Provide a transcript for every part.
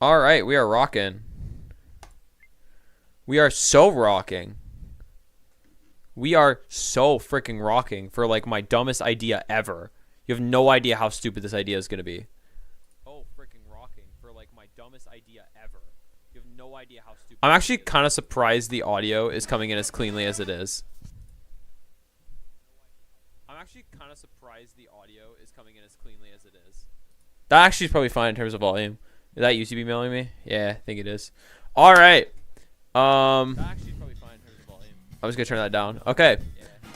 All right, we are rocking. We are so rocking. We are so freaking rocking for like my dumbest idea ever. You have no idea how stupid this idea is going to be. Oh, freaking rocking for like my dumbest idea ever. You have no idea how stupid. I'm actually kind of surprised the audio is coming in as cleanly as it is. That actually is probably fine in terms of volume. Is that YouTube emailing me? Yeah, I think it is. All right. That actually is probably fine in terms of volume. I'm just gonna turn that down. Okay.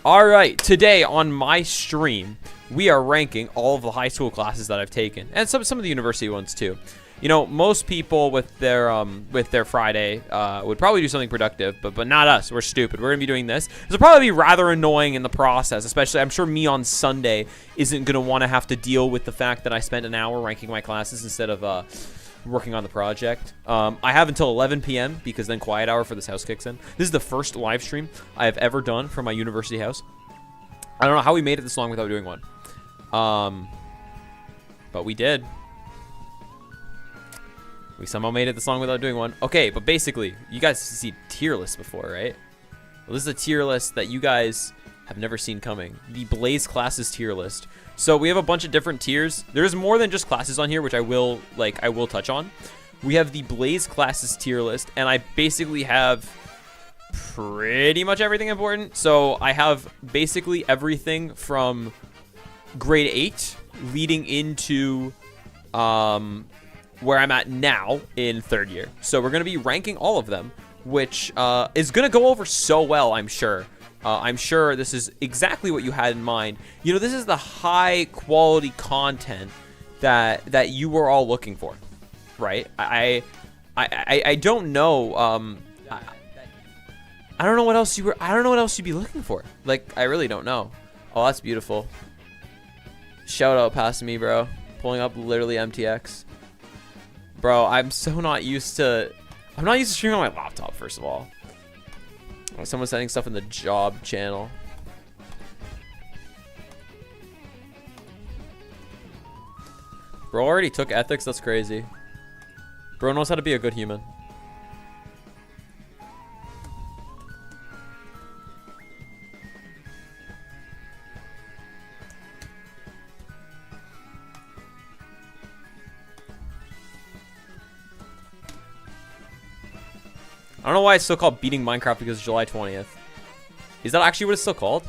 All right. Today on my stream, we are ranking all of the high school classes that I've taken, and some of the university ones too. You know, most people with their Friday would probably do something productive, but not us. We're stupid. We're gonna be doing this. This will probably be rather annoying in the process, especially I'm sure me on Sunday isn't gonna want to have to deal with the fact that I spent an hour ranking my classes instead of working on the project. I have until 11 p.m. because then quiet hour for this house kicks in. This is the first live stream I have ever done from my university house. I don't know how we made it this long without doing one, but we did. We somehow made it this long without doing one. Okay, but basically, you guys see tier lists before, right? Well, this is a tier list that you guys have never seen coming. The BlazE classes tier list. So we have a bunch of different tiers. There's more than just classes on here, which I will touch on. We have the BlazE classes tier list, and I basically have pretty much everything important. So I have basically everything from grade 8 leading into where I'm at now in 3rd year. So we're going to be ranking all of them, which is going to go over so well, I'm sure. I'm sure this is exactly what you had in mind. You know, this is the high quality content that you were all looking for, right? I don't know. I don't know what else I don't know what else you'd be looking for. Like, I really don't know. Oh, that's beautiful. Shout out past me, bro. Pulling up literally MTX. Bro, I'm so not used to... I'm not used to streaming on my laptop, first of all. Oh, someone's sending stuff in the job channel. Bro already took ethics? That's crazy. Bro knows how to be a good human. I don't know why it's still called Beating Minecraft because it's July 20th. Is that actually what it's still called?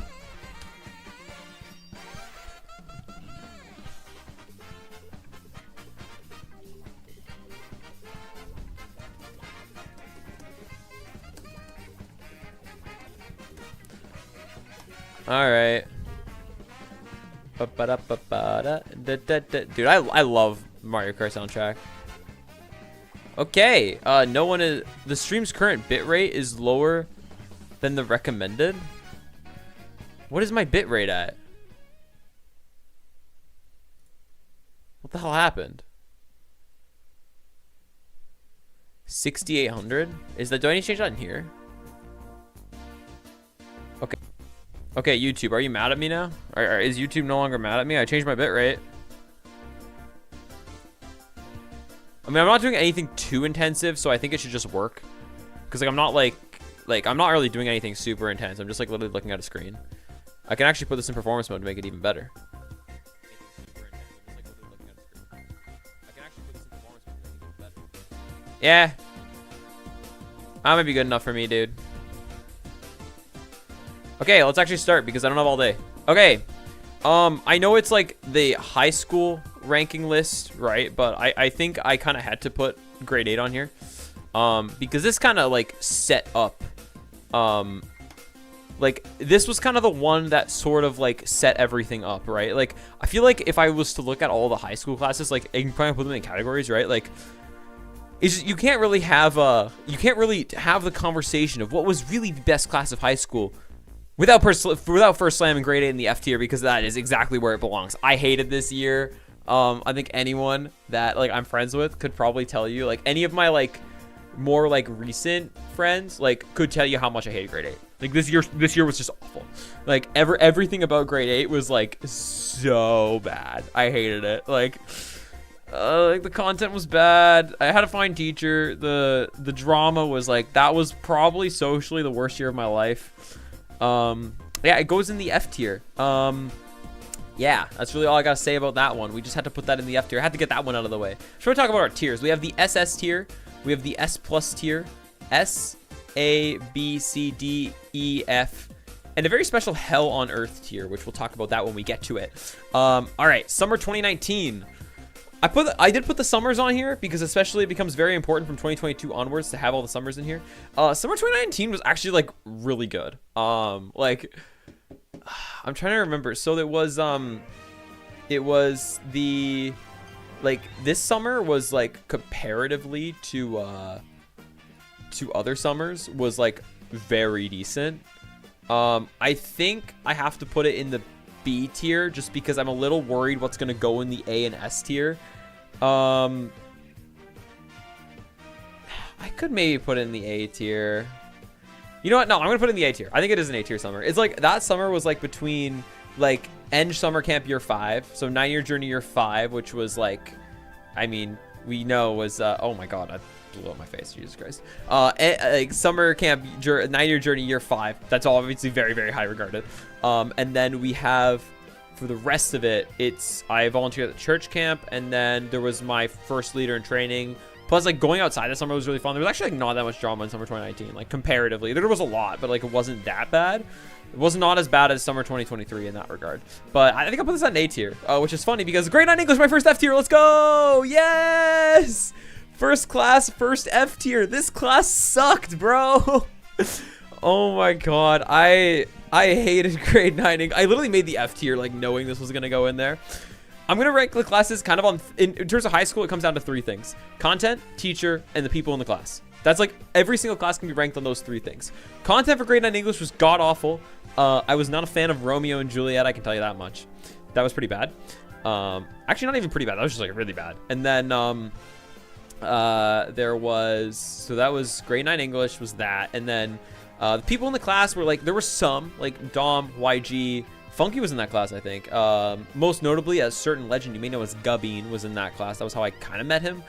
Alright. Dude, I love Mario Kart soundtrack. Okay, no one is... The stream's current bitrate is lower than the recommended. What is my bitrate at? What the hell happened? 6,800? Is that... Do I need to change that in here? Okay. Okay, YouTube, are you mad at me now? Is YouTube no longer mad at me? I changed my bitrate. I mean, I'm not doing anything too intensive, so I think it should just work. Because, like, I'm not, I'm not really doing anything super intense. I'm just, like, literally looking at a screen. I can actually put this in performance mode to make it even better. Yeah. That might be good enough for me, dude. Okay, let's actually start, because I don't have all day. Okay. I know it's, like, the high school ranking list, right? But I think I kind of had to put grade 8 on here because this kind of like set up like this was kind of the one that sort of like set everything up, right? Like I feel like if I was to look at all the high school classes, like you can probably put them in categories, right? Like it's just, you can't really have the conversation of what was really the best class of high school without first slamming grade 8 in the F tier, because that is exactly where it belongs. I hated this year. I think anyone that like I'm friends with could probably tell you, like any of my like more like recent friends like could tell you how much I hated grade 8. Like this year was just awful. Like everything about grade 8 was like so bad. I hated it. Like Like the content was bad. I had a fine teacher. The drama was like, that was probably socially the worst year of my life. Yeah, it goes in the F tier. Yeah, that's really all I gotta say about that one. We just had to put that in the F tier. I had to get that one out of the way. Should we talk about our tiers? We have the SS tier. We have the S plus tier. S, A, B, C, D, E, F. And a very special Hell on Earth tier, which we'll talk about that when we get to it. All right, summer 2019. I did put the summers on here because especially it becomes very important from 2022 onwards to have all the summers in here. Summer 2019 was actually like really good. Like I'm trying to remember. So it was the like this summer was like comparatively to other summers was like very decent. I think I have to put it in the B tier just because I'm a little worried what's going to go in the A and S tier. I could maybe put it in the A tier. You know what? No, I'm going to put it in the A tier. I think it is an A tier summer. It's like that summer was like between like end summer camp year 5. So 9-year journey year 5, which was like, I mean, we know was, oh my God, I blew up my face. Jesus Christ. Like summer camp 9-year journey year 5. That's all obviously very, very high regarded. And then we have, for the rest of it, I volunteered at the church camp, and then there was my first leader in training. Plus, like, going outside this summer was really fun. There was actually like not that much drama in summer 2019, like comparatively. There was a lot, but like it wasn't that bad. It was not as bad as summer 2023 in that regard. But I think I'll put this at an A tier, which is funny because grade 9 English, my first F tier. Let's go! Yes! First class, first F tier. This class sucked, bro. Oh my God. I hated grade 9. I literally made the F tier like knowing this was going to go in there. I'm going to rank the classes kind of on, in terms of high school, it comes down to 3 things. Content, teacher, and the people in the class. That's like every single class can be ranked on those 3 things. Content for grade 9 English was god awful. I was not a fan of Romeo and Juliet, I can tell you that much. That was pretty bad. Actually, not even pretty bad. That was just like really bad. And then there was, so that was grade 9 English was that. And then the people in the class were like, there were some like Dom, YG, Funky was in that class, I think. Most notably, a certain legend you may know as Gubbeen was in that class. That was how I kind of met him.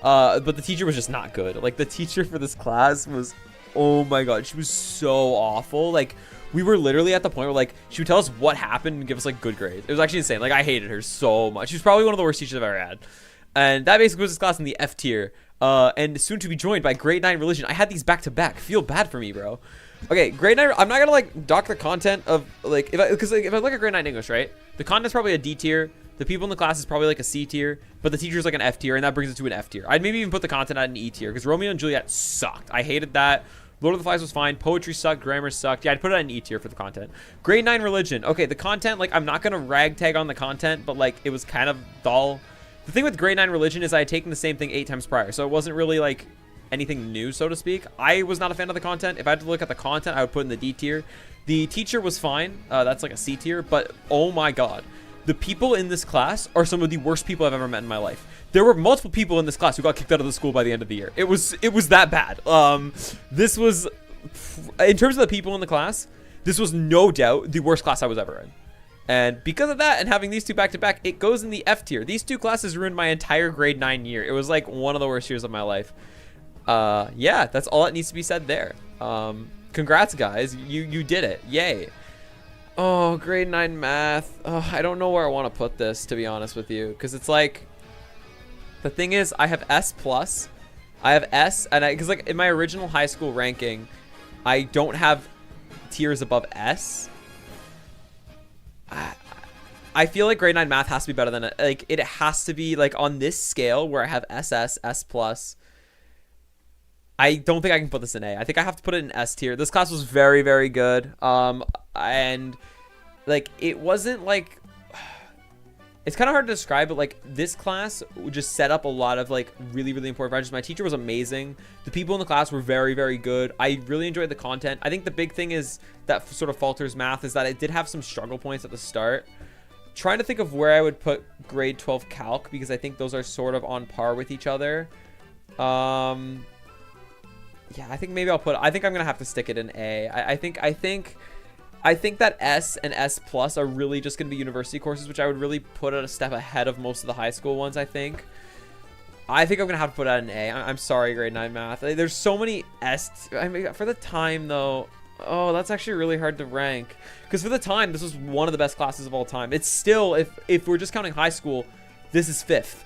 But the teacher was just not good. Like, the teacher for this class was, oh my God, she was so awful. Like, we were literally at the point where, like, she would tell us what happened and give us, like, good grades. It was actually insane. Like, I hated her so much. She was probably one of the worst teachers I've ever had. And that basically was this class in the F tier. And soon to be joined by grade 9 religion. I had these back to back. Feel bad for me, bro. Okay, grade 9, I'm not gonna like dock the content of like, because like, if I look at grade 9 English, right, the content's probably a D tier, the people in the class is probably like a C tier, but the teacher's like an F tier, and that brings it to an F tier. I'd maybe even put the content at an E tier, because Romeo and Juliet sucked. I hated that. Lord of the Flies was fine. Poetry sucked. Grammar sucked. Yeah, I'd put it at an E tier for the content. Grade 9 religion. Okay, the content, like, I'm not gonna ragtag on the content, but like, it was kind of dull. The thing with grade 9 religion is I had taken the same thing 8 times prior, so it wasn't really like anything new, so to speak. I was not a fan of the content. If I had to look at the content, I would put in the D tier. The teacher was fine. That's like a C tier, but oh my God. The people in this class are some of the worst people I've ever met in my life. There were multiple people in this class who got kicked out of the school by the end of the year. It was that bad. This was, in terms of the people in the class, this was no doubt the worst class I was ever in. And because of that, and having these 2 back-to-back, it goes in the F tier. These 2 classes ruined my entire grade 9 year. It was like one of the worst years of my life. Yeah, that's all that needs to be said there. Congrats, guys. You did it. Yay. Oh, grade 9 math. Oh, I don't know where I want to put this, to be honest with you, because it's like, the thing is, I have S plus. I have S, and because like in my original high school ranking, I don't have tiers above S. I feel like grade 9 math has to be better than it. Like, it has to be like on this scale where I have SS, S plus. I don't think I can put this in A. I think I have to put it in S tier. This class was very, very good. And like, it wasn't like, it's kind of hard to describe, but like this class just set up a lot of like really, really important projects. My teacher was amazing. The people in the class were very, very good. I really enjoyed the content. I think the big thing is that sort of falters math is that it did have some struggle points at the start. Trying to think of where I would put grade 12 calc, because I think those are sort of on par with each other. Yeah, I think maybe I think I'm gonna have to stick it in A. I think that S and S plus are really just gonna be university courses, which I would really put at a step ahead of most of the high school ones, I think. I think I'm gonna have to put out an A. I'm sorry, grade 9 math. Like, there's so many S. I mean, for the time though. Oh, that's actually really hard to rank. Because for the time, this was one of the best classes of all time. It's still, if we're just counting high school, this is 5th,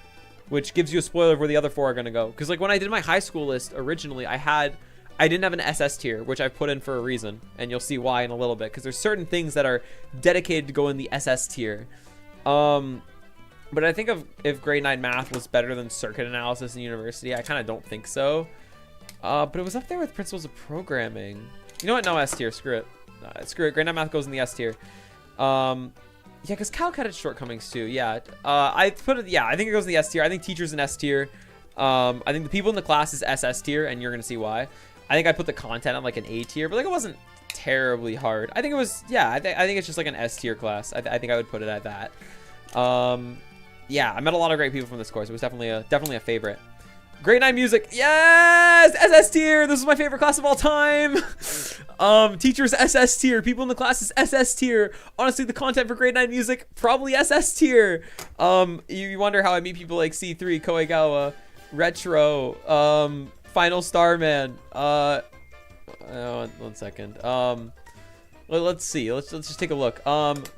which gives you a spoiler of where the other 4 are gonna go. Because like when I did my high school list originally, I didn't have an SS tier, which I've put in for a reason, and you'll see why in a little bit. Because there's certain things that are dedicated to go in the SS tier. But I think if grade 9 math was better than circuit analysis in university, I kind of don't think so. But it was up there with principles of programming. You know what? No, S tier. Screw it. Screw it. Grade 9 math goes in the S tier. Yeah, because Calc had its shortcomings too. Yeah. I put it. Yeah, I think it goes in the S tier. I think teachers in S tier. I think the people in the class is SS tier, and you're gonna see why. I think I put the content on like an A tier, but like it wasn't terribly hard. I think it was. Yeah, I think it's just like an S tier class. I think I would put it at that. Yeah, I met a lot of great people from this course. It was definitely a favorite. Grade 9 music. Yes! SS tier. This is my favorite class of all time. Teachers SS tier. People in the class is SS tier. Honestly, the content for grade 9 music, probably SS tier. You wonder how I meet people like C3, Koegawa, Retro, Final Starman. One second. Let's see. Let's just take a look.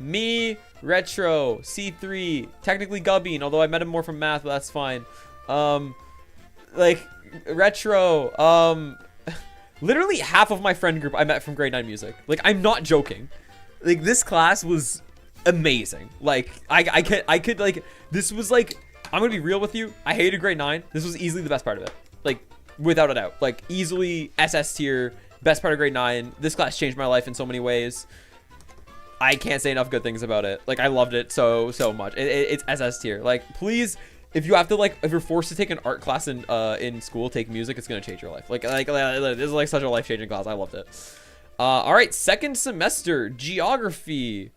Me, Retro, C3, technically Gubbing, although I met him more from math, but that's fine. Like Retro, literally half of my friend group I met from grade 9 music. Like, I'm not joking. Like, this class was amazing. Like, I could like, this was like, I'm gonna be real with you. I hated grade 9. This was easily the best part of it. Like, without a doubt. Like, easily SS tier, best part of grade 9. This class changed my life in so many ways. I can't say enough good things about it. Like, I loved it so much. It's SS tier. Like, please, if you have to, like, if you're forced to take an art class in school, take music, it's gonna change your life. Like this is like such a life-changing class. I loved it. All right, second semester geography.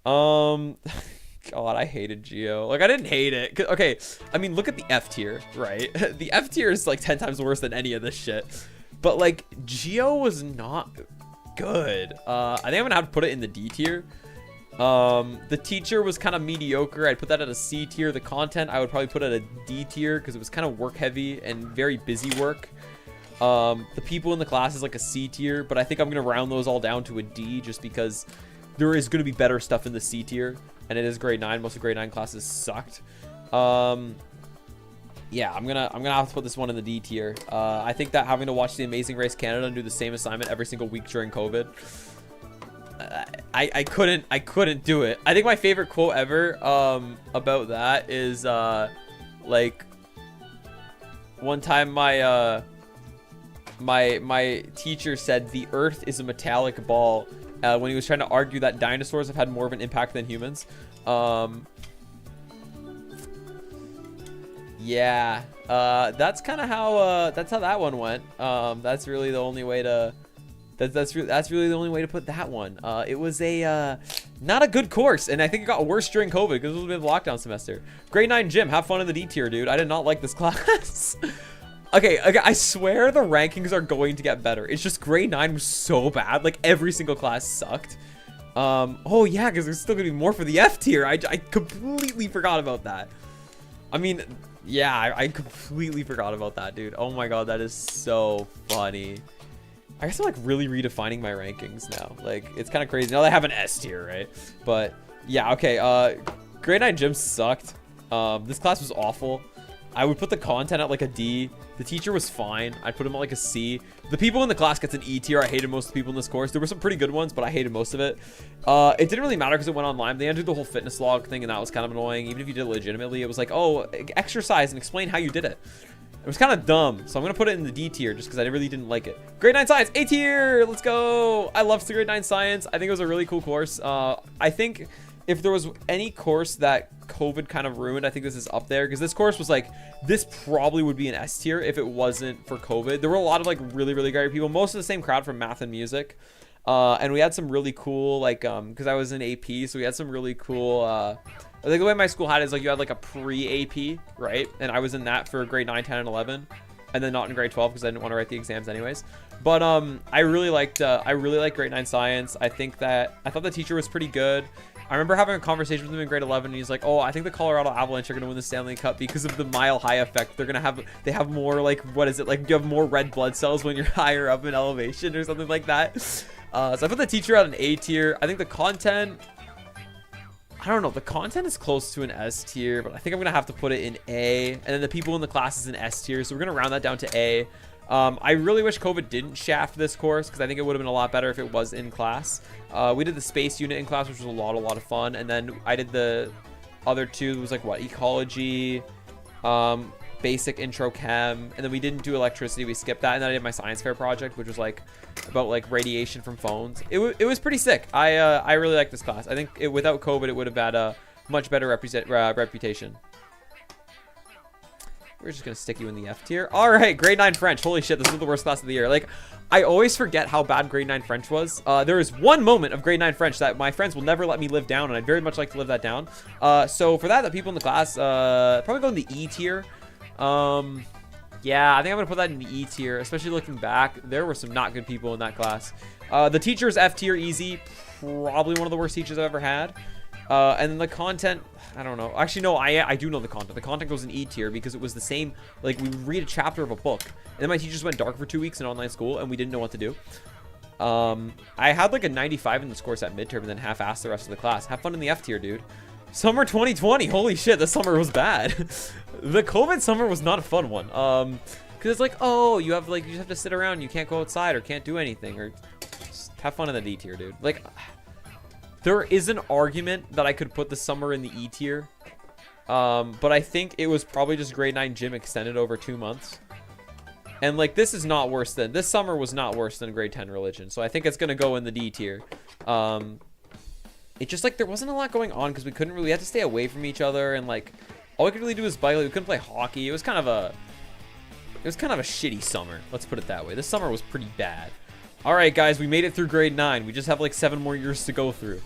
God, I hated geo. Like, I didn't hate it. Okay, I mean, look at the F tier, right? The F tier is like 10 times worse than any of this shit. But like, geo was not good. I think I'm gonna have to put it in the D tier. The teacher was kind of mediocre. I'd put that at a C tier. The content I would probably put at a D tier because it was kind of work heavy and very busy work. The people in the class is like a C tier, but I think I'm gonna round those all down to a D just because there is gonna be better stuff in the C tier, and it is grade 9. Most of grade 9 classes sucked. Yeah, I'm gonna have to put this one in the D tier. I think that having to watch The Amazing Race Canada and do the same assignment every single week during COVID, I couldn't do it. I think my favorite quote ever about that is like one time my teacher said the earth is a metallic ball when he was trying to argue that dinosaurs have had more of an impact than humans. Yeah, that's kind of how that one went. That's really the only way to that's really the only way to put that one. It was a not a good course, and I think it got worse during COVID because it was a bit of a lockdown semester. Grade 9 gym, have fun in the D tier, dude. I did not like this class. Okay, I swear the rankings are going to get better. It's just grade 9 was so bad. Like, every single class sucked. Oh yeah, because there's still gonna be more for the F tier. I completely forgot about that. I mean, yeah, I completely forgot about that, dude. Oh my god, that is so funny. I guess I'm like really redefining my rankings now. Like, it's kind of crazy. Now they have an S tier, right? But yeah, okay. Grade 9 gym sucked. This class was awful. I would put the content at like a D. The teacher was fine. I'd put him at like a C. The people in the class gets an E tier. I hated most of the people in this course. There were some pretty good ones, but I hated most of it. It didn't really matter because it went online. They had to do the whole fitness log thing, and that was kind of annoying. Even if you did it legitimately, it was like, oh, exercise and explain how you did it. It was kind of dumb, so I'm going to put it in the D tier just because I really didn't like it. Grade 9 science, A tier. Let's go. I loved grade 9 science. I think it was a really cool course. I think if there was any course that COVID kind of ruined, I think this is up there because this course was like, this probably would be an S tier if it wasn't for COVID. There were a lot of like really great people, most of the same crowd from math and music. And we had some really cool, like, because I was in AP, so we had some really cool, I think the way my school had it is like you had like a pre-AP, right? And I was in that for grade 9, 10, and 11, and then not in grade 12 because I didn't want to write the exams anyways. But I really liked grade 9 science. I thought the teacher was pretty good. I remember having a conversation with him in grade 11, and he's like, "Oh, I think the Colorado Avalanche are gonna win the Stanley Cup because of the mile high effect. They have more like what is it like? You have more red blood cells when you're higher up in elevation or something like that." So I put the teacher at an A tier. I think the content, I don't know. The content is close to an S tier, but I think I'm gonna have to put it in A. And then the people in the class is an S tier, so we're gonna round that down to A. I really wish COVID didn't shaft this course because I think it would have been a lot better if it was in class. We did the space unit in class, which was a lot of fun. And then I did the other two. It was like what? Ecology, basic intro chem. And then we didn't do electricity. We skipped that. And then I did my science fair project, which was like about like radiation from phones. It was pretty sick. I really like this class. I think without COVID, it would have had a much better reputation. We're just going to stick you in the F tier. All right, grade 9 French. Holy shit, this was the worst class of the year. Like, I always forget how bad grade 9 French was. There is one moment of grade 9 French that my friends will never let me live down, and I'd very much like to live that down. So for that, the people in the class probably go in the E tier. Yeah, I think I'm going to put that in the E tier, especially looking back. There were some not good people in that class. The teacher's F tier, easy. Probably one of the worst teachers I've ever had. And then the content, I don't know. Actually, no, I do know the content. The content goes in E tier because it was the same. Like, we read a chapter of a book. And then my teachers went dark for 2 weeks in online school, and we didn't know what to do. I had like a 95 in this course at midterm and then half-assed the rest of the class. Have fun in the F tier, dude. Summer 2020. Holy shit, this summer was bad. The COVID summer was not a fun one. Because it's like, oh, you just have to sit around. You can't go outside or can't do anything. Or just have fun in the D tier, dude. Like, there is an argument that I could put the summer in the E tier. But I think it was probably just grade 9 gym extended over 2 months. And like, this summer was not worse than grade 10 religion. So I think it's going to go in the D tier. It just like, there wasn't a lot going on because we had to stay away from each other. And like, all we could really do was bike. We couldn't play hockey. It was kind of a shitty summer. Let's put it that way. This summer was pretty bad. All right, guys, we made it through grade 9. We just have like 7 more years to go through.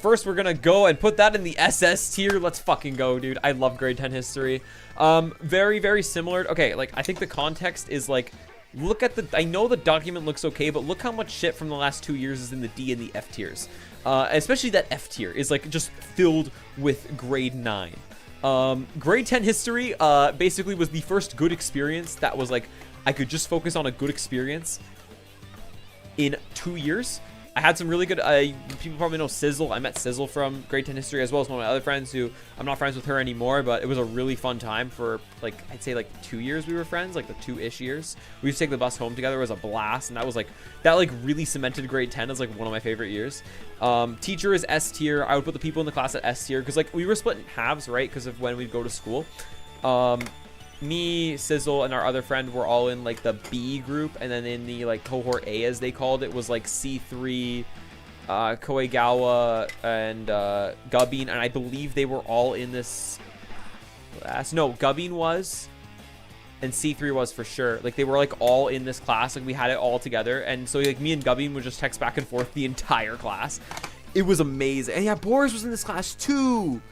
First, we're gonna go and put that in the SS tier. Let's fucking go, dude. I love grade 10 history. Very, very similar. Okay, like, I think the context is like, look at I know the document looks okay, but look how much shit from the last 2 years is in the D and the F tiers. Especially that F tier is like just filled with grade 9. Grade 10 history, basically was the first good experience that was like, I could just focus on a good experience in 2 years. I had some really good, people probably know Sizzle. I met Sizzle from grade 10 history, as well as one of my other friends who, I'm not friends with her anymore, but it was a really fun time for like, I'd say like 2 years we were friends, like the 2-ish years. We used to take the bus home together. It was a blast. And that was like, that like really cemented grade 10 as like one of my favorite years. Teacher is S tier. I would put the people in the class at S tier because like we were split in halves, right? Because of when we'd go to school. Me, Sizzle, and our other friend were all in like the B group, and then in the like cohort A, as they called it, was like C3, Koegawa, and Gubbin, and I believe they were all in this class. No, Gubbin was, and C3 was for sure. Like they were like all in this class. Like we had it all together, and so like me and Gubbin would just text back and forth the entire class. It was amazing. And yeah, Boris was in this class too.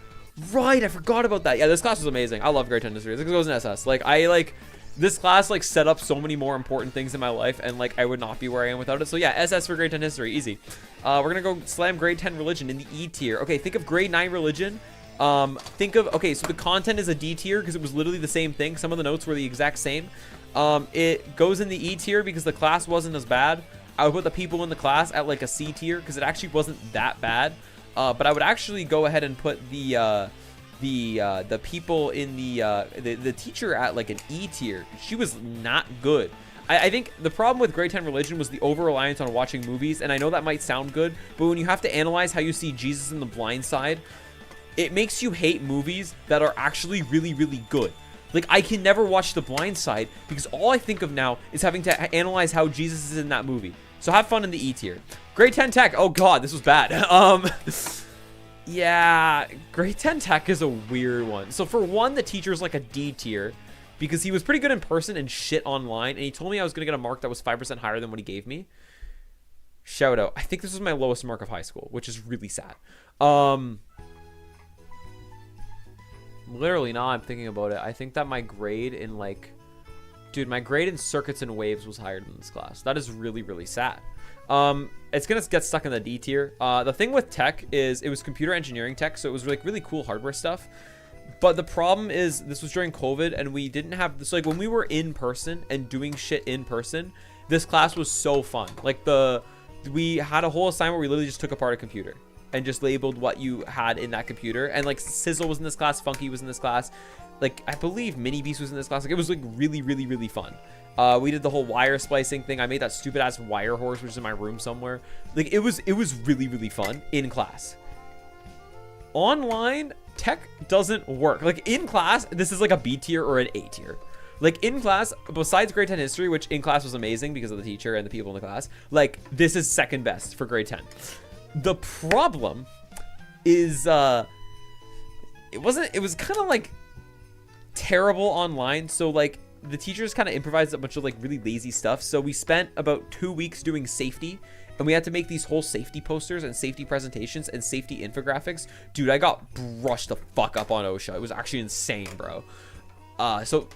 Right, I forgot about that. Yeah, this class was amazing. I love grade 10 history. This goes in SS. Like, this class, like, set up so many more important things in my life, and, like, I would not be where I am without it. So, yeah, SS for grade 10 history. Easy. We're gonna go slam grade 10 religion in the E tier. Okay, think of grade 9 religion. Okay, so the content is a D tier because it was literally the same thing. Some of the notes were the exact same. It goes in the E tier because the class wasn't as bad. I would put the people in the class at, like, a C tier because it actually wasn't that bad. But I would actually go ahead and put the people in the teacher at like an E tier. She was not good. I think the problem with grade 10 religion was the over-reliance on watching movies, and I know that might sound good, but when you have to analyze how you see Jesus in The Blind Side, it makes you hate movies that are actually really, really good. Like, I can never watch The Blind Side because all I think of now is having to analyze how Jesus is in that movie. So have fun in the E tier. Grade 10 tech. Oh god, this was bad. Yeah, grade 10 tech is a weird one. So for one, the teacher's like a D tier because he was pretty good in person and shit online, and he told me I was gonna get a mark that was 5% higher than what he gave me. Shout out. I think this was my lowest mark of high school, which is really sad. Literally, now I'm thinking about it, I think that my grade in like Dude, my grade in circuits and waves was higher than this class. That is really, really sad. It's gonna get stuck in the D tier. The thing with tech is it was computer engineering tech, so it was like really cool hardware stuff. But the problem is this was during COVID and we didn't have this. Like when we were in person and doing shit in person, this class was so fun. Like we had a whole assignment where we literally just took apart a computer and just labeled what you had in that computer. And like Sizzle was in this class, Funky was in this class. Like I believe Mini Beast was in this class. Like it was like really, really, really fun. We did the whole wire splicing thing. I made that stupid ass wire horse, which is in my room somewhere. Like it was really, really fun in class. Online, tech doesn't work. Like in class, this is like a B tier or an A tier. Like in class, besides grade 10 history, which in class was amazing because of the teacher and the people in the class, like this is second best for grade 10. The problem is it was kind of like terrible online. So like the teachers kind of improvised a bunch of like really lazy stuff. So we spent about 2 weeks doing safety, and we had to make these whole safety posters and safety presentations and safety infographics. Dude, I got brushed the fuck up on OSHA. It was actually insane, bro. So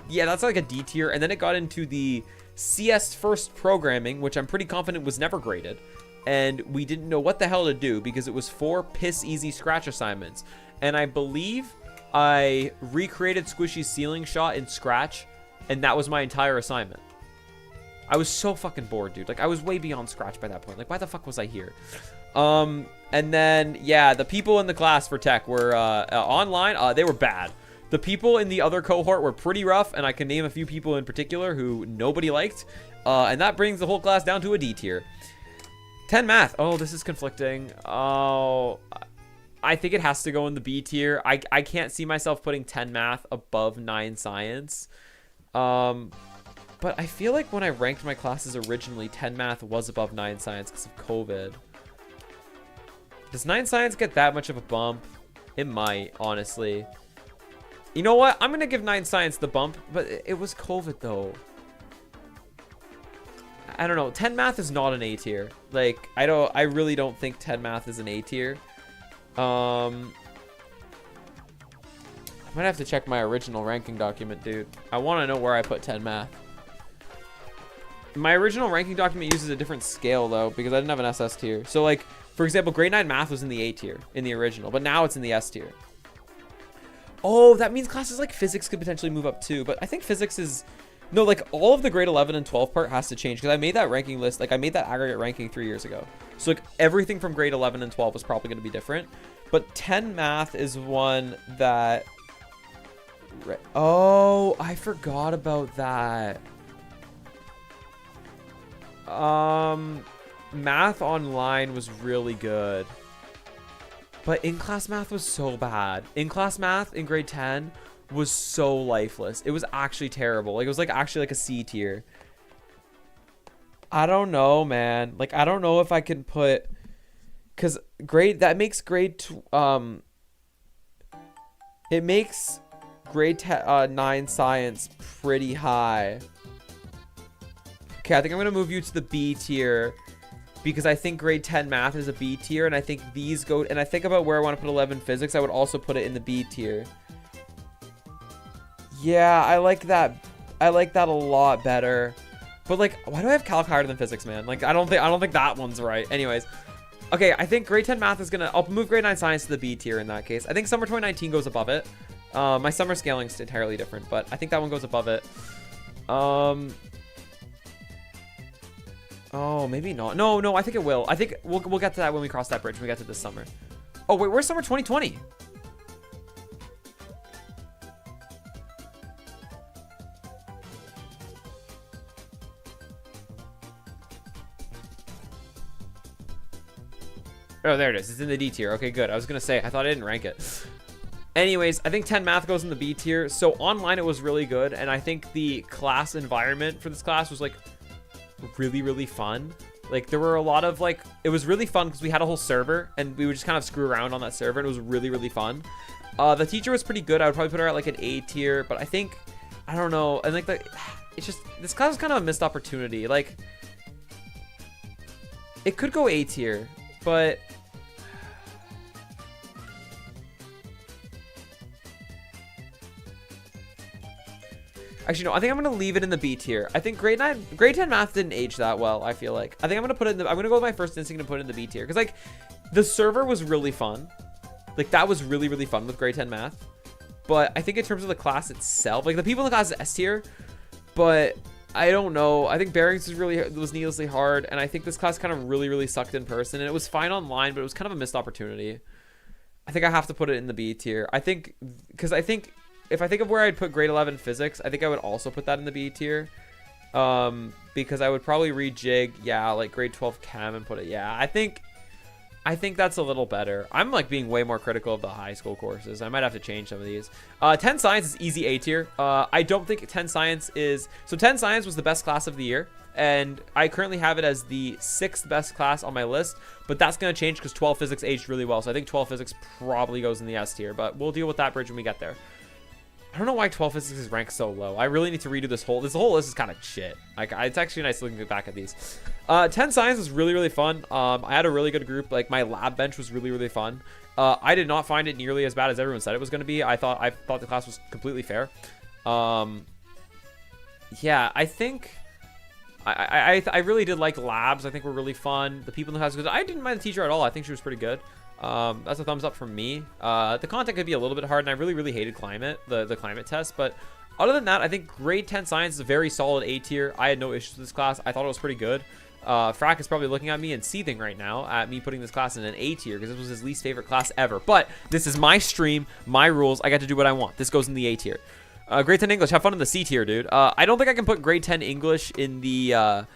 yeah, that's like a D tier. And then it got into the CS first programming, which I'm pretty confident was never graded. And we didn't know what the hell to do because it was 4 piss easy scratch assignments. And I believe I recreated Squishy's ceiling shot in Scratch, and that was my entire assignment. I was so fucking bored, dude. Like, I was way beyond Scratch by that point. Like, why the fuck was I here? And then, yeah, the people in the class for tech were online. They were bad. The people in the other cohort were pretty rough, and I can name a few people in particular who nobody liked. And that brings the whole class down to a D tier. 10 math. Oh, this is conflicting. Oh, I think it has to go in the B tier. I can't see myself putting 10 math above 9 science. But I feel like when I ranked my classes originally, 10 math was above 9 science because of COVID. Does 9 science get that much of a bump? It might, honestly. You know what? I'm going to give 9 science the bump, but it was COVID though. I don't know. 10 math is not an A tier. Like, I really don't think 10 math is an A tier. I might have to check my original ranking document, dude. I want to know where I put 10 math. My original ranking document uses a different scale though, because I didn't have an SS tier. So like, for example, grade 9 math was in the A tier in the original, but now it's in the S tier. Oh, that means classes like physics could potentially move up too, but I think physics is... No, like all of the grade 11 and 12 part has to change because I made that ranking list. Like I made that aggregate ranking 3 years ago. So like everything from grade 11 and 12 was probably going to be different. But 10 math is one that... Oh, I forgot about that. Math online was really good. But in-class math was so bad. In-class math in grade 10 was so lifeless. It was actually terrible. Like it was like actually like a C tier. I don't know, man. Like I don't know if I can put, because that makes it makes grade 9 science pretty high. Okay, I think I'm gonna move you to the B tier because I think grade 10 math is a B tier, and I think these go, and I think about where I want to put 11 physics. I would also put it in the B tier. Yeah, I like that. I like that a lot better. But like, why do I have calc higher than physics, man? Like, I don't think that one's right. Anyways, okay, I think grade 10 math is gonna. I'll move grade 9 science to the B tier in that case. I think summer 2019 goes above it. My summer scaling is entirely different, but I think that one goes above it. Oh, maybe not. No, I think it will. I think we'll get to that when we cross that bridge when we get to this summer. Oh wait, where's summer 2020? Oh, there it is. It's in the D tier. Okay, good. I was going to say, I thought I didn't rank it. Anyways, I think 10 math goes in the B tier. So online, it was really good. And I think the class environment for this class was like really, really fun. Like there were a lot of like, it was really fun because we had a whole server and we would just kind of screw around on that server. And it was really, really fun. The teacher was pretty good. I would probably put her at like an A tier, but I think, I don't know. I think that it's just, this class was kind of a missed opportunity. Like it could go A tier, but Actually, no, I think I'm going to leave it in the B tier. I think grade 10 math didn't age that well, I feel like. I think I'm going to put it in the, I'm going to go with my first instinct and put it in the B tier. Because, like, the server was really fun. Like, that was really, really fun with grade 10 math. But I think in terms of the class itself, like, the people in the class is S tier. But I don't know. I think Bearings was needlessly hard. And I think this class kind of really, really sucked in person. And it was fine online, but it was kind of a missed opportunity. I think I have to put it in the B tier. I think, because I think, if I think of where I'd put grade 11 physics, I think I would also put that in the B tier. Because I would probably rejig, yeah, like grade 12 chem and put it, yeah. I think that's a little better. I'm like being way more critical of the high school courses. I might have to change some of these. 10 science is easy A tier. I don't think 10 science is, so 10 science was the best class of the year. And I currently have it as the 6th best class on my list, but that's going to change because 12 physics aged really well. So I think 12 physics probably goes in the S tier, but we'll deal with that bridge when we get there. I don't know why 12 physics is ranked so low. I really need to redo this whole list is kind of shit. Like, it's actually nice looking back at these. 10 science is really, really fun. I had a really good group. Like, my lab bench was really, really fun. I did not find it nearly as bad as everyone said it was going to be. I thought the class was completely fair. Yeah, I think I really did like labs. I think were really fun. The people in the class, I didn't mind the teacher at all. I think she was pretty good. That's a thumbs up from me. The content could be a little bit hard, and I really, really hated climate, the climate test. But other than that, I think grade 10 science is a very solid A tier. I had no issues with this class. I thought it was pretty good. Frack is probably looking at me and seething right now at me putting this class in an A tier because this was his least favorite class ever. But this is my stream, my rules. I got to do what I want. This goes in the A tier. Grade 10 English, have fun in the C tier, dude. I don't think I can put grade 10 English in the, I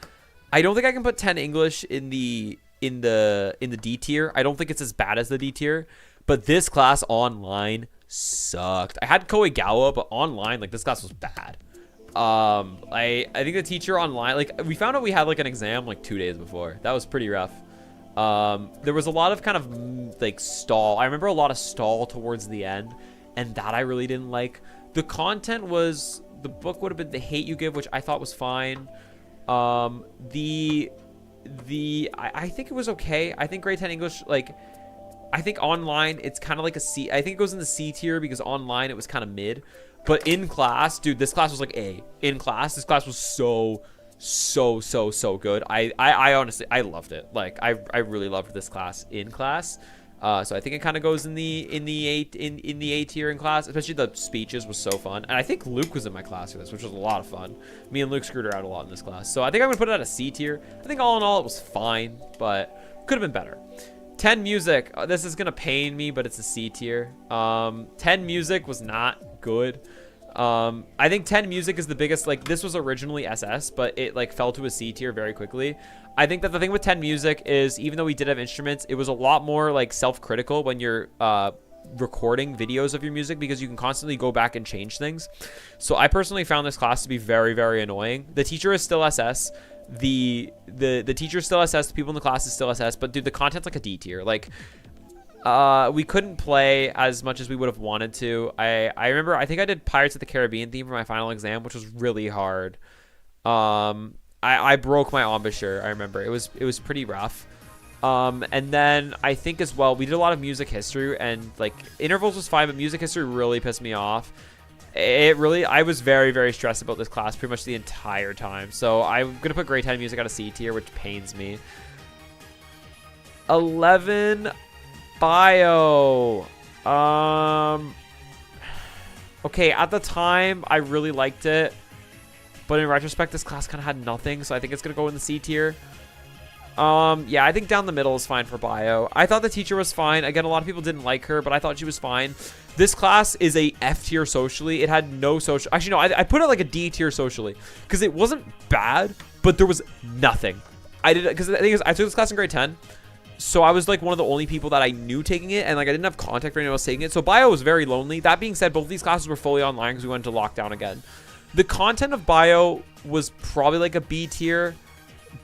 don't think I can put 10 English in the D tier. I don't think it's as bad as the D tier, but this class online sucked. I had Koigawa, but online, like, this class was bad. I think the teacher online, like, we found out we had like an exam like 2 days before. That was pretty rough. There was a lot of kind of like stall. I remember a lot of stall towards the end, and that I really didn't like. The content was, the book would have been The Hate You Give, which I thought was fine. I think it was okay. I think grade 10 English, like, I think online it's kind of like a C. I think it goes in the C tier because online it was kind of mid. But in class, dude, this class was like A. In class, this class was so good. I honestly, I loved it. Like, I really loved this class in class. So I think it kind of goes in the A tier in class, especially the speeches was so fun. And I think Luke was in my class for this, which was a lot of fun. Me and Luke screwed around a lot in this class. So I think I'm gonna put it at a C tier. I think all in all it was fine, but could have been better. 10 music. This is gonna pain me, but it's a C tier. 10 music was not good. I think 10 music is the biggest, like, this was originally SS, but it like fell to a C tier very quickly. I think that the thing with 10 music is, even though we did have instruments, it was a lot more like self-critical when you're recording videos of your music, because you can constantly go back and change things. So I personally found this class to be very, very annoying. The teacher is still SS. The teacher is still SS. The people in the class is still SS. But dude, the content's like a D tier. Like, we couldn't play as much as we would have wanted to. I remember, I think I did Pirates of the Caribbean theme for my final exam, which was really hard. I broke my embouchure. I remember it was pretty rough. And then I think as well, we did a lot of music history, and like intervals was fine, but music history really pissed me off. I was very, very stressed about this class pretty much the entire time. So I'm going to put grade 10 music at a C tier, which pains me. 11 bio. Okay, at the time I really liked it, but in retrospect this class kind of had nothing, so I think it's gonna go in the C tier. Yeah, I think down the middle is fine for bio. I thought the teacher was fine. Again, a lot of people didn't like her, but I thought she was fine. This class is a F tier socially. It had no social. Actually, no, I put it like a D tier socially because it wasn't bad, but there was nothing. Because the thing is, I took this class in grade 10. So I was like one of the only people that I knew taking it, and like I didn't have contact for anyone else taking it. So bio was very lonely. That being said, both of these classes were fully online because we went into lockdown again. The content of bio was probably like a B tier,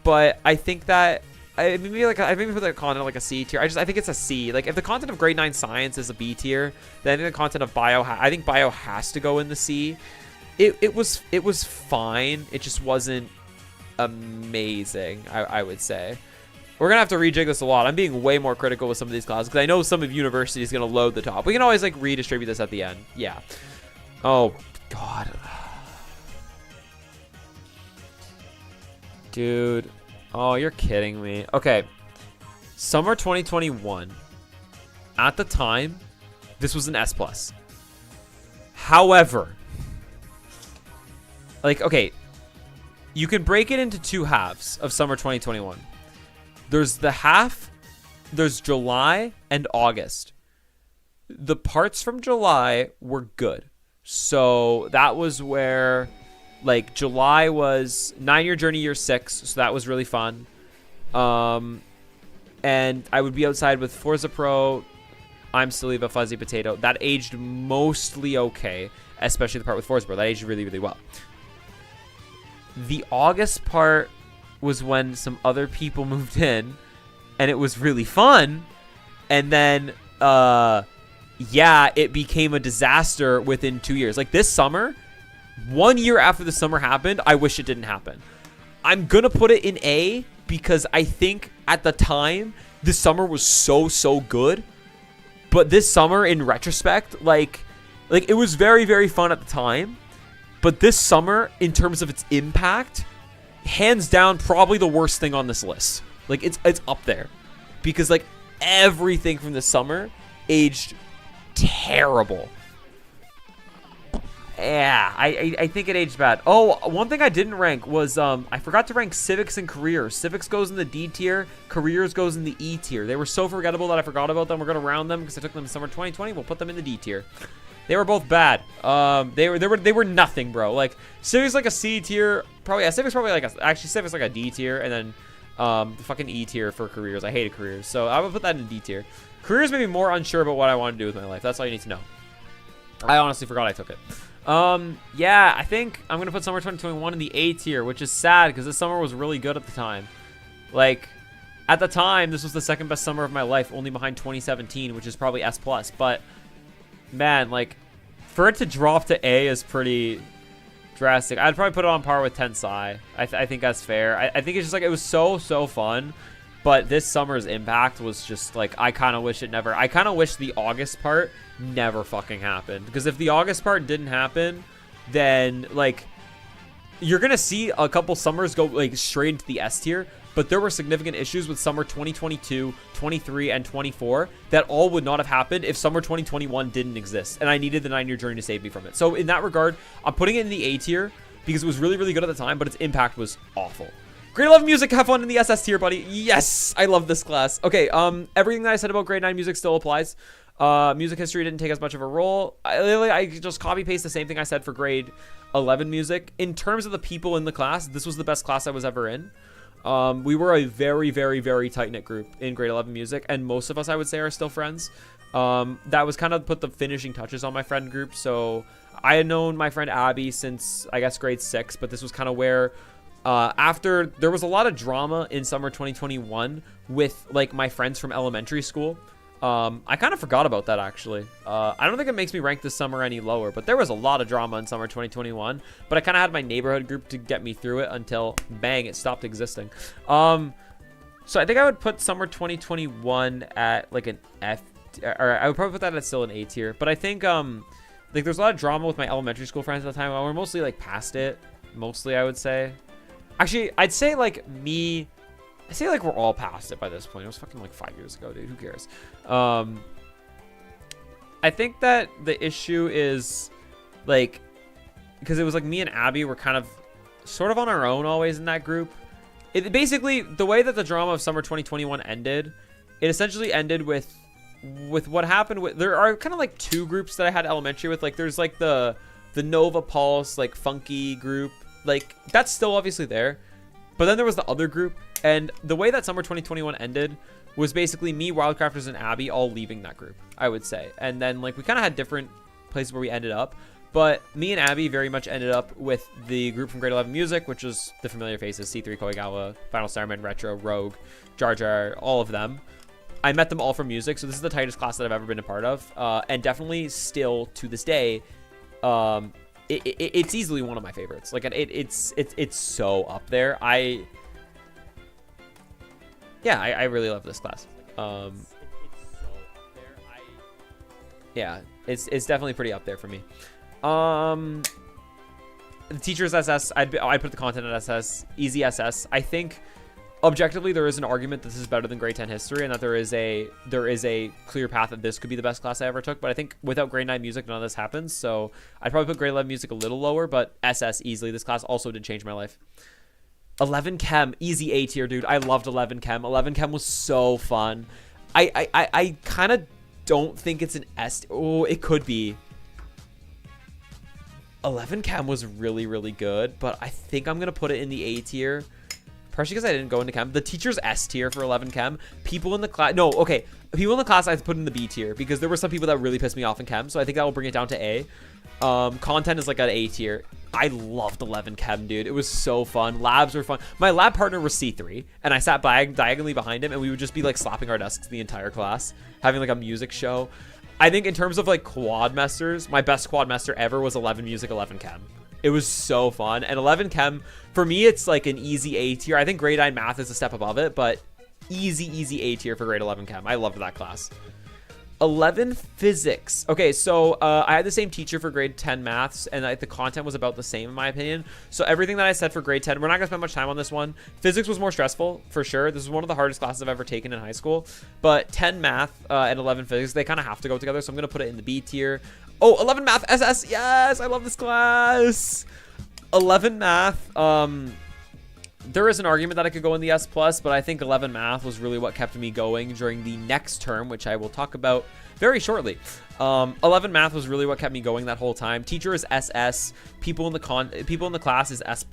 but I think that I maybe put the content like a C tier. I think it's a C. Like, if the content of grade 9 science is a B tier, then I think the content of bio, I think bio has to go in the C. It was fine. It just wasn't amazing, I would say. We're going to have to rejig this a lot. I'm being way more critical with some of these classes because I know some of university is going to load the top. We can always, like, redistribute this at the end. Yeah. Oh, God. Dude. Oh, you're kidding me. Okay. Summer 2021. At the time, this was an S+. However, like, okay, you can break it into two halves of summer 2021. There's July and August. The parts from July were good. So that was where, like, July was 9-year journey year 6. So that was really fun. And I would be outside with Forza Pro, I'm Still Eva, Fuzzy Potato. That aged mostly okay, especially the part with Forza Pro. That aged really, really well. The August part was when some other people moved in, and it was really fun. And then, yeah, it became a disaster within 2 years. Like this summer, 1 year after the summer happened, I wish it didn't happen. I'm going to put it in A because I think at the time, this summer was so good. But this summer, in retrospect, like it was very, very fun at the time. But this summer, in terms of its impact, hands down, probably the worst thing on this list. Like, it's up there. Because, like, everything from this summer aged terrible. Yeah, I think it aged bad. Oh, one thing I didn't rank was, I forgot to rank civics and careers. Civics goes in the D tier. Careers goes in the E tier. They were so forgettable that I forgot about them. We're going to round them because I took them in summer 2020. We'll put them in the D tier. They were both bad. They were nothing, bro. Like, civics like a C tier. Probably, yeah, civics probably like actually civics like a D tier. And then, the fucking E tier for careers. I hated careers. So I would put that in D tier. Careers made me more unsure about what I want to do with my life. That's all you need to know. I honestly forgot I took it. Yeah, I think I'm going to put summer 2021 in the A tier, which is sad because this summer was really good at the time. Like, at the time, this was the second best summer of my life, only behind 2017, which is probably S+. But, man, like, for it to drop to A is pretty drastic. I'd probably put it on par with Tensai. I think that's fair. I think it's just, like, it was so fun. But this summer's impact was just, like, I kind of wish it never... I kind of wish the August part never fucking happened. Because if the August part didn't happen, then, like, you're going to see a couple summers go, like, straight into the S tier. But there were significant issues with summer 2022, 23, and 24 that all would not have happened if summer 2021 didn't exist. And I needed the 9-year journey to save me from it. So in that regard, I'm putting it in the A tier because it was really, really good at the time, but its impact was awful. Grade 11 music, have fun in the SS tier, buddy. Yes, I love this class. Okay, everything that I said about grade 9 music still applies. Music history didn't take as much of a role. I just copy paste the same thing I said for grade 11 music. In terms of the people in the class, this was the best class I was ever in. We were a very, very, very tight-knit group in grade 11 music, and most of us, I would say, are still friends. That was kind of put the finishing touches on my friend group. So I had known my friend Abby since, I guess, grade 6, but this was kind of where... after there was a lot of drama in summer 2021 with like my friends from elementary school. I kind of forgot about that actually. I don't think it makes me rank this summer any lower, but there was a lot of drama in summer 2021, but I kind of had my neighborhood group to get me through it until bang, it stopped existing. So I think I would put summer 2021 at like an F, or I would probably put that at still an A tier, but I think, like there's a lot of drama with my elementary school friends at the time. We're mostly like past it, mostly I would say. Actually, I'd say like me, I say like we're all past it by this point. It was fucking like 5 years ago, dude. Who cares? I think that the issue is like, because it was like me and Abby were kind of sort of on our own always in that group. It basically, the way that the drama of summer 2021 ended, it essentially ended with what happened with, there are kind of like two groups that I had elementary with. Like there's like the Nova Pulse, like funky group. Like, that's still obviously there. But then there was the other group. And the way that summer 2021 ended was basically me, Wildcrafters, and Abby all leaving that group, I would say. And then, like, we kind of had different places where we ended up. But me and Abby very much ended up with the group from grade 11 music, which was the familiar faces, C3, Koigawa, Final Starman, Retro, Rogue, Jar Jar, all of them. I met them all from music. So this is the tightest class that I've ever been a part of. And definitely still, to this day, it's easily one of my favorites. Like it's so up there. I really love this class. It's so up there. Yeah, it's definitely pretty up there for me. The teacher's SS, I'd put the content at SS, easy SS. I think objectively there is an argument that this is better than grade 10 history, and that there is a clear path that this could be the best class I ever took. But I think without grade 9 music, none of this happens. So I'd probably put grade 11 music a little lower, but SS easily. This class also did change my life. 11 Chem, easy A tier, dude. I loved 11 Chem. 11 Chem was so fun. I kind of don't think it's an S. Oh, it could be. 11 Chem was really, really good, but I think I'm going to put it in the A tier. Partially because I didn't go into Chem. The teacher's S tier for 11 Chem. People in the class... No, okay. People in the class I put in the B tier because there were some people that really pissed me off in Chem, so I think that will bring it down to A. Content is like an A tier. I loved 11 Chem, dude. It was so fun. Labs were fun. My lab partner was C3, and I sat diagonally behind him, and we would just be like slapping our desks the entire class, having like a music show. I think in terms of like quadmesters, my best quadmester ever was 11 Music, 11 Chem. It was so fun. And 11 Chem, for me, it's like an easy A tier. I think grade 9 math is a step above it, but easy A tier for grade 11 Chem. I loved that class. 11 Physics. Okay, so I had the same teacher for grade 10 maths, and the content was about the same in my opinion. So everything that I said for grade 10, we're not gonna spend much time on this one. Physics was more stressful for sure. This is one of the hardest classes I've ever taken in high school. But 10 math and 11 physics, they kind of have to go together, so I'm gonna put it in the B tier. Oh, 11 math SS. Yes, I love this class. 11 math. There is an argument that I could go in the S+, but I think 11 math was really what kept me going during the next term, which I will talk about very shortly. 11 math was really what kept me going that whole time. Teacher is SS. People in the class is S+.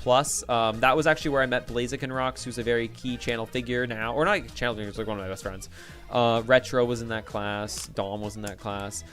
That was actually where I met BlazE and Rocks, who's a very key channel figure now, or not a channel figure, it's like one of my best friends. Retro was in that class. Dom was in that class.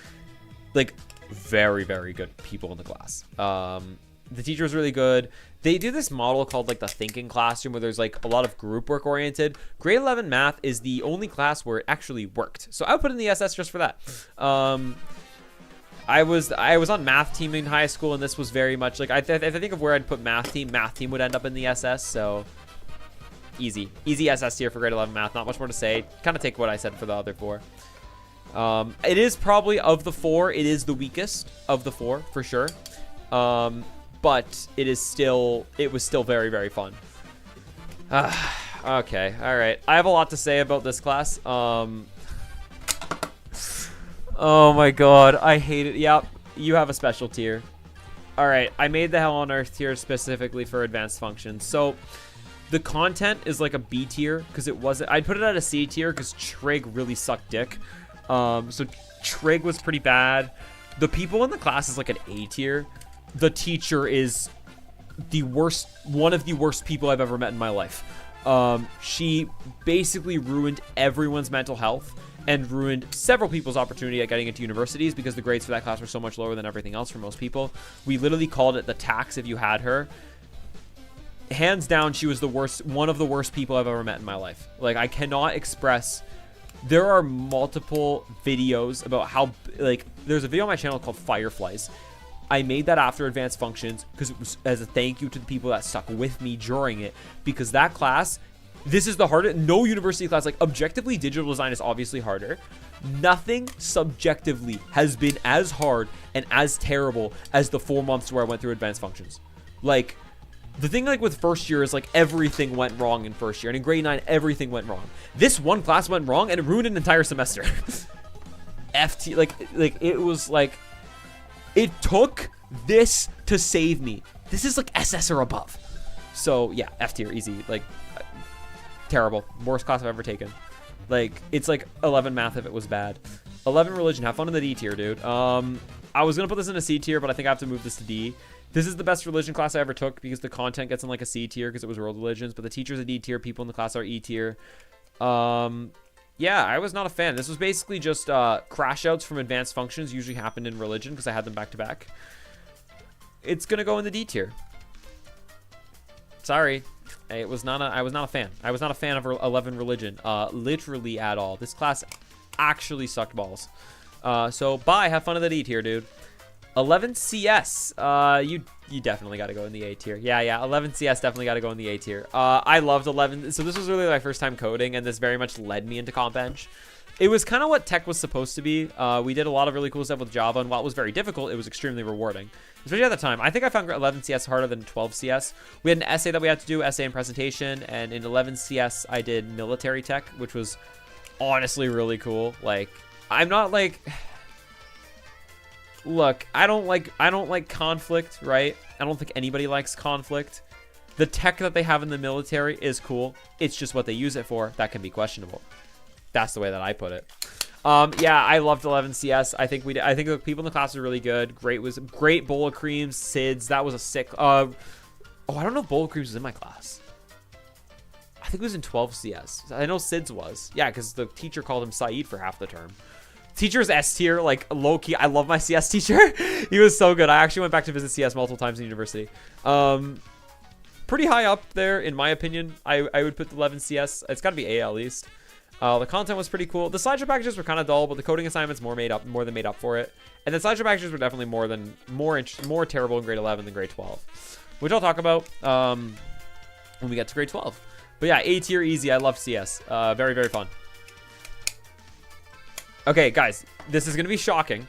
Like very, very good people in the class. The teacher was really good. They do this model called like the thinking classroom where there's like a lot of group work oriented. Grade 11 math is the only class where it actually worked. So I would put in the SS just for that. I was on math team in high school, and this was very much like, if I think of where I'd put math team would end up in the SS. So easy SS tier for grade 11 math. Not much more to say. Kind of take what I said for the other four. It is probably, of the four, it is the weakest of the four for sure. But it was still very, very fun. Okay, all right. I have a lot to say about this class. Oh my god, I hate it. Yep, you have a special tier. All right, I made the Hell on Earth tier specifically for advanced functions. So the content is like a B tier because it wasn't. I'd put it at a C tier because Trig really sucked dick. So Trig was pretty bad. The people in the class is like an A tier. The teacher is the worst, one of the worst people I've ever met in my life. She basically ruined everyone's mental health and ruined several people's opportunity at getting into universities because the grades for that class were so much lower than everything else for most people. We literally called it the tax if you had her. Hands down, she was the worst, one of the worst people I've ever met in my life. Like, I cannot express. There are multiple videos about how, like, there's a video on my channel called Fireflies. I made that after advanced functions because it was as a thank you to the people that stuck with me during it, because that class, this is the hardest. No university class, like, objectively digital design is obviously harder. Nothing subjectively has been as hard and as terrible as the 4 months where I went through advanced functions. Like, the thing like with first year is like everything went wrong in first year, and in grade 9 everything went wrong. This one class went wrong and it ruined an entire semester. FT, like it was like, it took this to save me. This is like SS or above. So yeah, F tier, easy. Like, terrible. Worst class I've ever taken. Like, it's like 11 math if it was bad. 11 religion, have fun in the D tier, dude. I was gonna put this in a C tier, but I think I have to move this to D. This is the best religion class I ever took because the content gets in like a C tier because it was world religions, but the teacher's a D tier, people in the class are E tier. Yeah, I was not a fan. This was basically just crash outs from advanced functions usually happened in religion because I had them back to back. It's gonna go in the D tier. Sorry, I was not a fan. I was not a fan of 11 religion, literally at all. This class actually sucked balls. So bye, have fun in the D tier, dude. 11 CS, you definitely got to go in the A tier. Yeah, 11 CS definitely got to go in the A tier. I loved 11. So this was really my first time coding, and this very much led me into comp bench. It was kind of what tech was supposed to be. We did a lot of really cool stuff with Java, and while it was very difficult, it was extremely rewarding, especially at the time. I think I found 11 CS harder than 12 CS. We had an essay that we had to do, essay and presentation, and in 11 CS, I did military tech, which was honestly really cool. Like, I'm not like, look, I don't like conflict, right? I don't think anybody likes conflict. The tech that they have in the military is cool. It's just what they use it for that can be questionable. That's the way that I put it. Yeah, I loved 11 CS. I think the people in the class were really good. Great bowl of creams, SIDS. That was a sick. Oh, I don't know if bowl of creams was in my class. I think it was in 12 CS. I know SIDS was. Yeah, because the teacher called him Saeed for half the term. Teacher's S tier, like low key. I love my CS teacher. He was so good. I actually went back to visit CS multiple times in university. Pretty high up there in my opinion. I would put the 11 CS. It's got to be A at least. The content was pretty cool. The slideshow packages were kind of dull, but the coding assignments more than made up for it. And the slideshow packages were definitely more terrible in grade 11 than grade 12, which I'll talk about when we get to grade 12. But yeah, A tier easy. I love CS. Very, very fun. Okay, guys, this is gonna be shocking,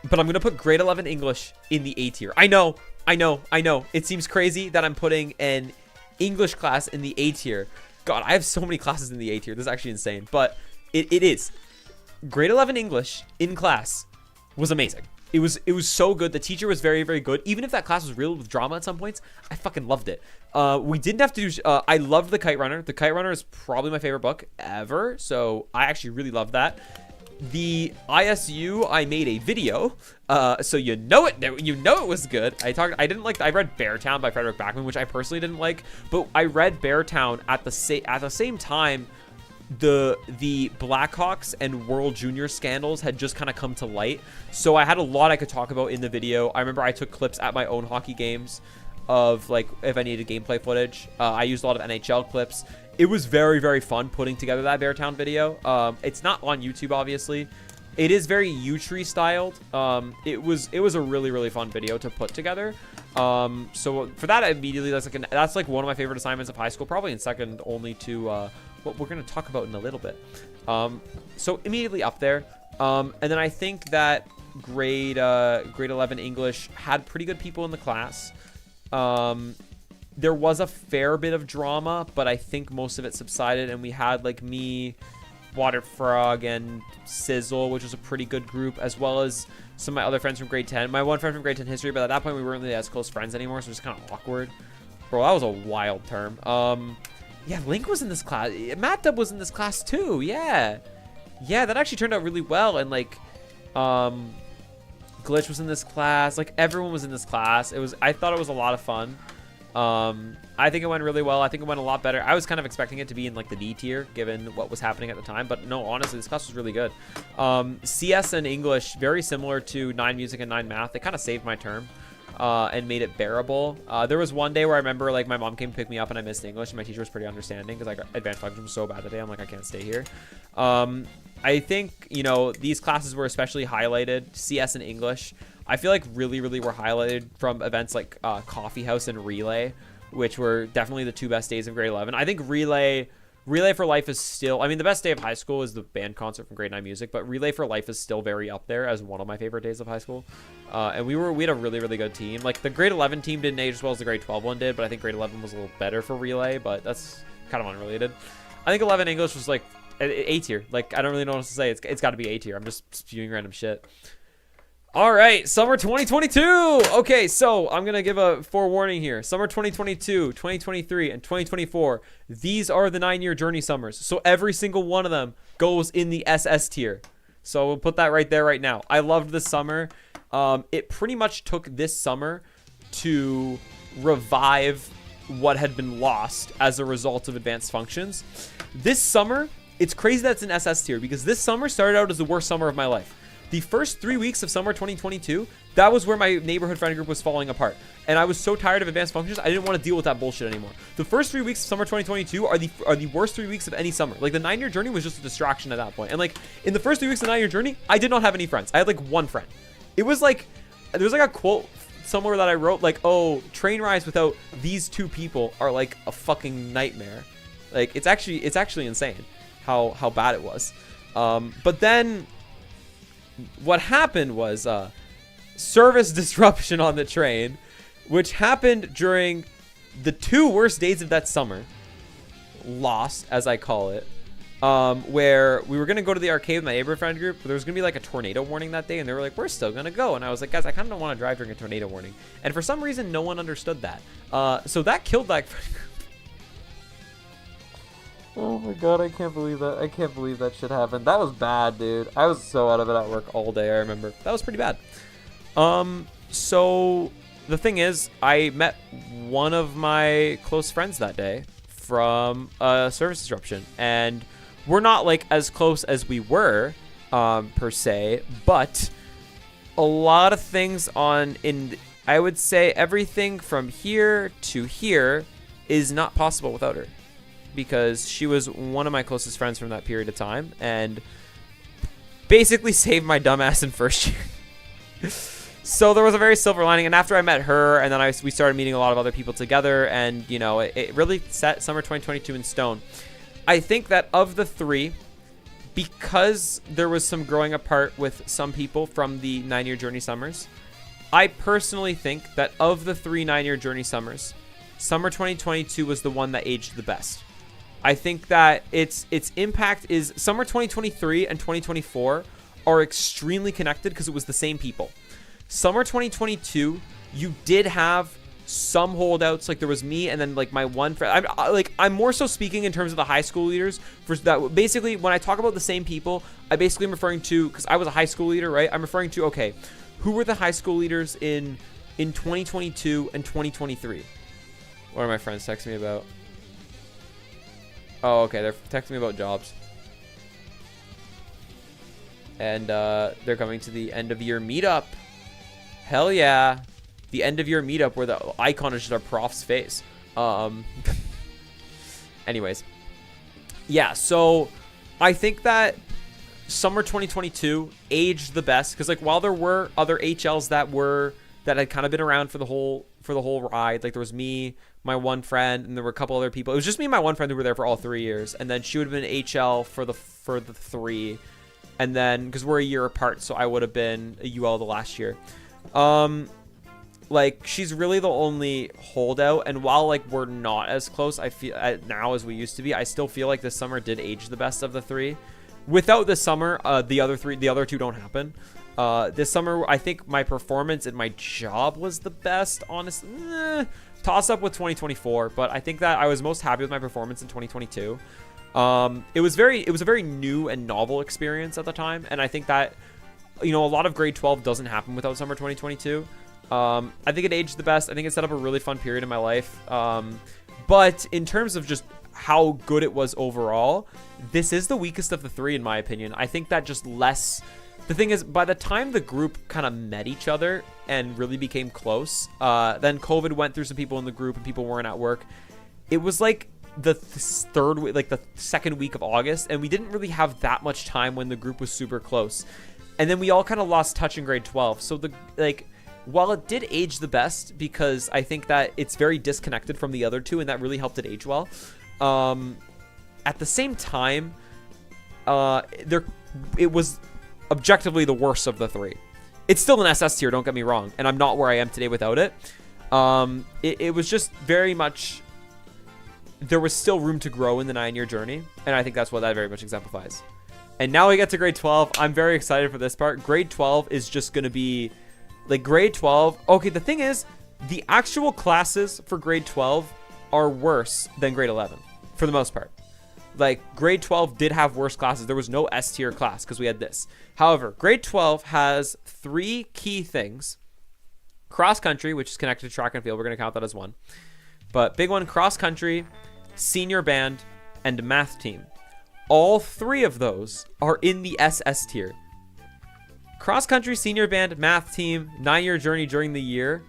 but I'm gonna put grade 11 English in the A tier. I know. It seems crazy that I'm putting an English class in the A tier. God, I have so many classes in the A tier. This is actually insane, but it is. Grade 11 English in class was amazing. It was so good. The teacher was very, very good. Even if that class was real with drama at some points, I fucking loved it. We didn't have to do... I loved The Kite Runner. The Kite Runner is probably my favorite book ever, so I actually really loved that. The ISU, I made a video, so you know it was good. I read Beartown by Frederick Backman, which I personally didn't like, but I read Beartown at the same time the Blackhawks and World Junior scandals had just kind of come to light, so I had a lot I could talk about in the video. I remember I took clips at my own hockey games of like if I needed gameplay footage. I used a lot of NHL clips. It was very, very fun putting together that Beartown video. It's not on YouTube, obviously. It is very U-Tree styled. It was a really, really fun video to put together. So for that, immediately, that's like one of my favorite assignments of high school, probably in second only to what we're going to talk about in a little bit. So immediately up there. And then I think that grade 11 English had pretty good people in the class. There was a fair bit of drama, but I think most of it subsided, and we had like me, Water Frog, and Sizzle, which was a pretty good group, as well as some of my other friends from grade 10. My one friend from grade 10 history, but at that point we weren't really as close friends anymore, so it was kind of awkward. Bro, that was a wild term. Yeah, Link was in this class. Matt Dub was in this class too. Yeah, that actually turned out really well, and like Glitch was in this class. Like everyone was in this class. I thought it was a lot of fun. I think it went really well. I think it went a lot better. I was kind of expecting it to be in like the D tier given what was happening at the time, but no, honestly, this class was really good. CS and English, very similar to 9 Music and 9 Math. They kind of saved my term and made it bearable. There was one day where I remember like my mom came to pick me up and I missed English, and my teacher was pretty understanding because like advanced functions was so bad that day. I'm like, I can't stay here. I think, you know, these classes were especially highlighted, CS and English. I feel like really, really were highlighted from events like Coffee House and Relay, which were definitely the 2 best days of grade 11. I think Relay for Life is still, I mean, the best day of high school is the band concert from grade 9 music, but Relay for Life is still very up there as one of my favorite days of high school. And we had a really, really good team. Like the grade 11 team didn't age as well as the grade 12 one did, but I think grade 11 was a little better for Relay, but that's kind of unrelated. I think 11 English was like A tier. Like, I don't really know what else to say. It's got to be A tier. I'm just spewing random shit. All right, summer 2022. Okay, so I'm going to give a forewarning here. Summer 2022, 2023, and 2024. These are the 9-year journey summers. So every single one of them goes in the SS tier. So we'll put that right there right now. I loved this summer. It pretty much took this summer to revive what had been lost as a result of advanced functions. This summer, it's crazy that it's an SS tier because this summer started out as the worst summer of my life. The first 3 weeks of summer 2022, that was where my neighborhood friend group was falling apart. And I was so tired of advanced functions, I didn't want to deal with that bullshit anymore. The first 3 weeks of summer 2022 are the worst 3 weeks of any summer. Like, the 9-year journey was just a distraction at that point. And, like, in the first 3 weeks of the 9-year journey, I did not have any friends. I had, like, one friend. It was, like, there was, like, a quote somewhere that I wrote, like, oh, train rides without these 2 people are, like, a fucking nightmare. Like, it's actually insane. how bad it was. But then what happened was service disruption on the train, which happened during the 2 worst days of that summer. Lost, as I call it. Where we were going to go to the arcade with my neighbor friend group, but there was going to be like a tornado warning that day, and they were like, we're still going to go. And I was like, guys, I kind of don't want to drive during a tornado warning. And for some reason, no one understood that. So that killed that friend group. Oh my god, I can't believe that. I can't believe that shit happened. That was bad, dude. I was so out of it at work all day, I remember. That was pretty bad. So the thing is, I met one of my close friends that day from a service disruption, and we're not like as close as we were per se, but a lot of things I would say everything from here to here is not possible without her, because she was one of my closest friends from that period of time and basically saved my dumbass in first year. So there was a very silver lining, and after I met her, and then we started meeting a lot of other people together, and you know, it really set summer 2022 in stone. I think that of the 3, because there was some growing apart with some people from the 9-year journey summers, I personally think that of the 3 9-year journey summers, summer 2022 was the one that aged the best. I think that its impact is summer 2023 and 2024 are extremely connected because it was the same people. Summer 2022, you did have some holdouts, like there was me and then like my one friend. I'm more so speaking in terms of the high school leaders. For that, basically, when I talk about the same people, I basically am referring to, because I was a high school leader, right? I'm referring to, okay, who were the high school leaders in 2022 and 2023? What are my friends texting me about? Oh, okay, they're texting me about jobs. And they're coming to the end of year meetup. Hell yeah. The end of year meetup where the icon is just our prof's face. Anyways. Yeah, so I think that summer 2022 aged the best, because like while there were other HLs that had kind of been around for the whole ride, like there was me, my one friend, and there were a couple other people. It was just me and my one friend who were there for all 3 years, and then she would have been HL for the 3, and then because we're a year apart, so I would have been a UL the last year. Like she's really the only holdout, and while like we're not as close, I feel now as we used to be, I still feel like this summer did age the best of the 3. Without this summer, the other 2 don't happen. This summer, I think my performance in my job was the best, honestly. Toss up with 2024, but I think that I was most happy with my performance in 2022. It was a very new and novel experience at the time, and I think that, you know, a lot of grade 12 doesn't happen without summer 2022. I think it aged the best. I think it set up a really fun period in my life. But in terms of just how good it was overall, this is the weakest of the 3 in my opinion. I think that just less. The thing is, by the time the group kind of met each other and really became close, then COVID went through some people in the group and people weren't at work. It was like the third week, like the second week of August, and we didn't really have that much time when the group was super close. And then we all kind of lost touch in grade 12. So while it did age the best, because I think that it's very disconnected from the other 2, and that really helped it age well. At the same time, it was objectively the worst of the 3. It's still an SS tier, don't get me wrong, and I'm not where I am today without it. It was just very much, there was still room to grow in the 9-year journey, and I think that's what that very much exemplifies. And now we get to grade 12. I'm very excited for this part. Grade 12 is just going to be, like, grade 12. Okay, the thing is, the actual classes for grade 12 are worse than grade 11, for the most part. Like, grade 12 did have worse classes. There was no S tier class because we had this. However, grade 12 has 3 key things. Cross country, which is connected to track and field. We're going to count that as 1. But big one, cross country, senior band, and math team. All 3 of those are in the SS tier. Cross country, senior band, math team, 9-year journey during the year.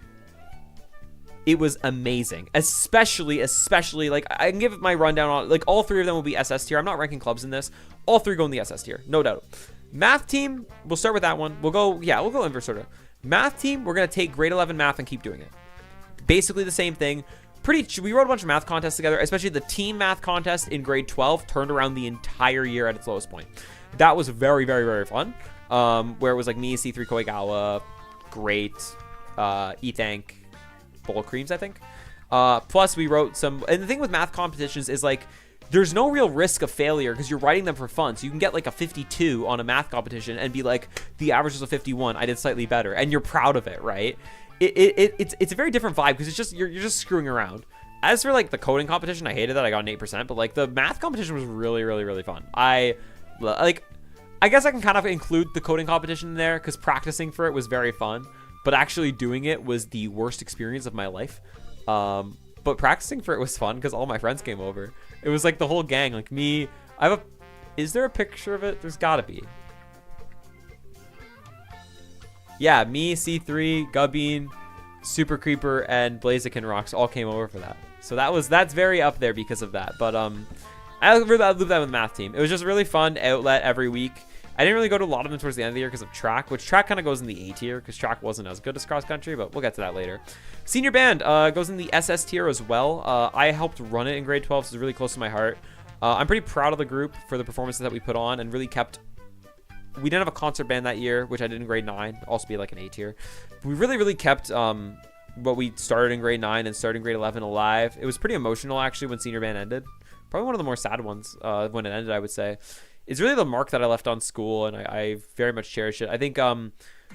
It was amazing. Especially, like, I can give my rundown on, like, all 3 of them will be SS tier. I'm not ranking clubs in this. All 3 go in the SS tier, no doubt. Math team, we'll start with that one. We'll go inverse order. Math team, we're going to take grade 11 math and keep doing it. Basically the same thing. we wrote a bunch of math contests together, especially the team math contest in grade 12 turned around the entire year at its lowest point. That was very, very, very fun. Where it was like me, C3 Koigawa, Great, Ethank, Bowl Creams, I think. Plus we wrote some, and the thing with math competitions is like, there's no real risk of failure because you're writing them for fun. So you can get like a 52 on a math competition and be like, the average was a 51. I did slightly better. And you're proud of it, right? It's a very different vibe because it's just, you're just screwing around. As for like the coding competition, I hated that I got an 8%, but like the math competition was really, really, really fun. I guess I can kind of include the coding competition in there because practicing for it was very fun, but actually doing it was the worst experience of my life. But practicing for it was fun because all my friends came over. It was like the whole gang, like me. Is there a picture of it? There's gotta be. Yeah, me, C3, Gubbeen, Super Creeper, and Blaziken Rocks all came over for that. So that's very up there because of that. But I looped that with the math team. It was just a really fun outlet every week. I didn't really go to a lot of them towards the end of the year because of track, which track kind of goes in the A tier because track wasn't as good as cross country, but we'll get to that later. Senior band goes in the SS tier as well. I helped run it in grade 12, so it's really close to my heart. I'm pretty proud of the group for the performances that we put on and really kept. We didn't have a concert band that year, which I did in grade 9, also be like an A tier. We really kept what we started in grade 9 and started in grade 11 alive. It was pretty emotional actually when senior band ended. Probably one of the more sad ones when it ended, I would say. It's really the mark that I left on school, and I very much cherish it. I think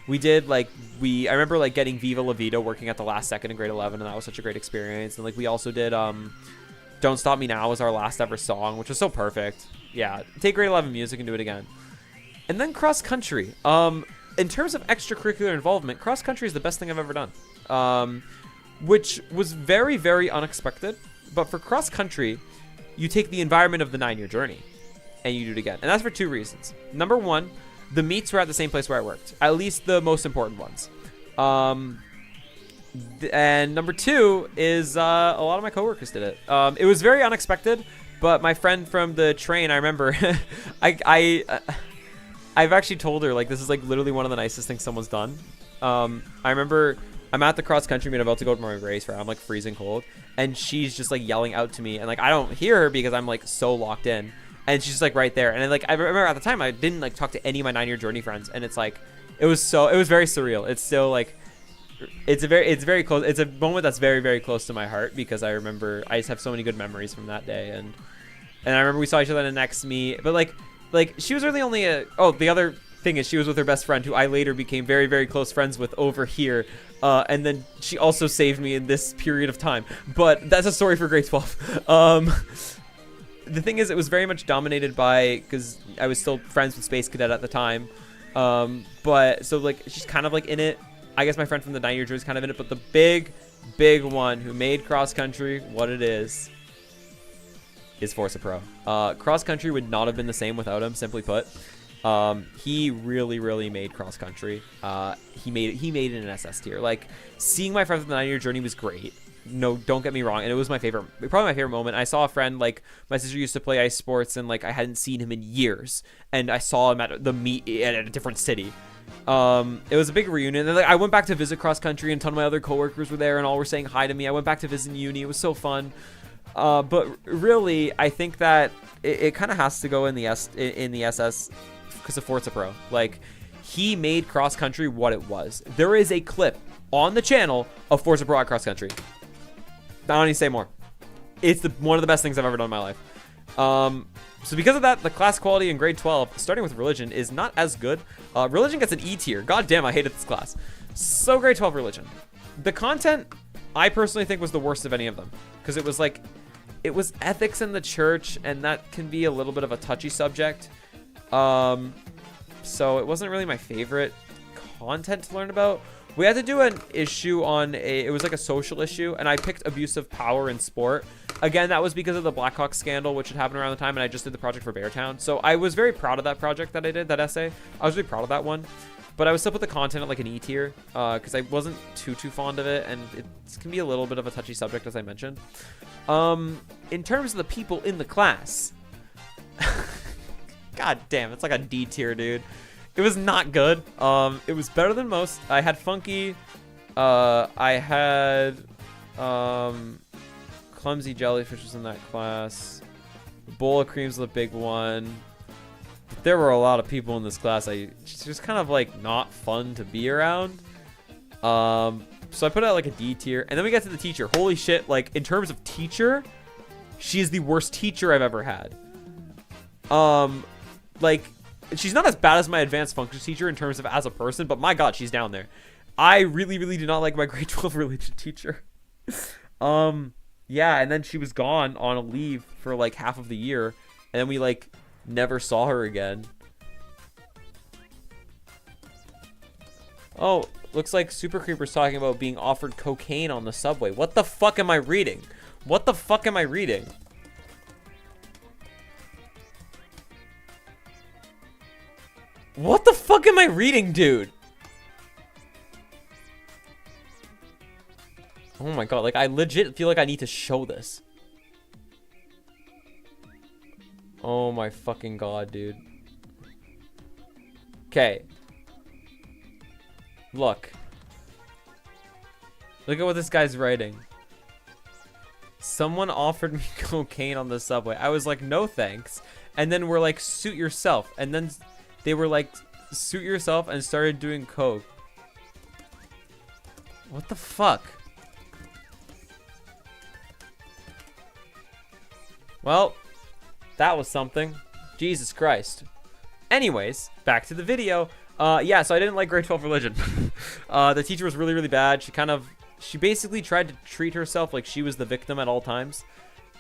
we did I remember like getting Viva La Vida working at the last second in grade 11, and that was such a great experience. And like we also did Don't Stop Me Now was our last ever song, which was so perfect. Yeah, take grade 11 music and do it again. And then cross country. In terms of extracurricular involvement, cross country is the best thing I've ever done, which was very, very unexpected. But for cross country, you take the environment of the 9-year journey and you do it again. And that's for 2 reasons. Number 1, the meets were at the same place where I worked, at least the most important ones. And number 2 is a lot of my coworkers did it. It was very unexpected, but my friend from the train, I remember, I've actually told her, like, this is like literally one of the nicest things someone's done. I remember I'm at the cross country meet, about to go to my race where I'm like freezing cold, and she's just like yelling out to me, and like I don't hear her because I'm like so locked in, and she's just like right there. And then, like I remember at the time I didn't like talk to any of my 9-year journey friends, and it's like it was very surreal. It's still like it's very close. It's a moment that's very, very close to my heart because I remember I just have so many good memories from that day, and I remember we saw each other in the next meet, but like she was really only the other thing is she was with her best friend who I later became very, very close friends with over here. And then she also saved me in this period of time. But that's a story for grade 12. The thing is, it was very much dominated by, because I was still friends with Space Cadet at the time. But so like she's kind of like in it. I guess my friend from the 9-year journey is kind of in it. But the big, big one who made cross country what it is Forza Pro. Cross country would not have been the same without him, simply put. He really, really made cross country. He made it in an SS tier. Like seeing my friend from the 9-year journey was great. No, don't get me wrong. And it was probably my favorite moment. I saw a friend, like my sister used to play ice sports, and like I hadn't seen him in years, and I saw him at the meet at a different city. It was a big reunion. And like I went back to visit cross country, and a ton of my other coworkers were there, and all were saying hi to me. I went back to visit uni. It was so fun. But really, I think that it kind of has to go in the SS because of Forza Pro. Like, he made cross country what it was. There is a clip on the channel of Forza Pro at cross country. I don't need to say more. It's one of the best things I've ever done in my life. So because of that, the class quality in grade 12, starting with religion, is not as good. Religion gets an E tier. God damn, I hated this class. So grade 12 religion. The content, I personally think, was the worst of any of them. Because it was like, it was ethics in the church, and that can be a little bit of a touchy subject. So it wasn't really my favorite content to learn about. We had to do an issue on it was like a social issue, and I picked abusive power in sport. Again, that was because of the Blackhawks scandal, which had happened around the time, and I just did the project for Beartown. So I was very proud of that project that I did, that essay. I was really proud of that one. But I would still put the content at like an E tier, because I wasn't too fond of it, and it can be a little bit of a touchy subject, as I mentioned. In terms of the people in the class, god damn, it's like a D tier, dude. It was not good. It was better than most. I had Funky. I had Clumsy jellyfish was in that class. The bowl of cream's the big one. But there were a lot of people in this class. It's just kind of like not fun to be around. So I put it at like a D tier. And then we get to the teacher. Holy shit, like in terms of teacher, she is the worst teacher I've ever had. Like she's not as bad as my advanced functions teacher in terms of as a person, but my god, she's down there. I really, really do not like my grade 12 religion teacher. Yeah, and then she was gone on a leave for like half of the year, and then we like never saw her again. Oh, looks like Super Creeper's talking about being offered cocaine on the subway. What the fuck am I reading? What the fuck am I reading? What the fuck am I reading, dude? Oh my god, like I legit feel like I need to show this. Oh my fucking god, dude. Okay. Look. Look at what this guy's writing. Someone offered me cocaine on the subway. I was like, no thanks. And then we're like, suit yourself. And then they were like, suit yourself, and started doing coke. What the fuck? Well, that was something. Jesus Christ. Anyways, back to the video. Yeah, so I didn't like grade 12 religion. The teacher was really, really bad. She basically tried to treat herself like she was the victim at all times.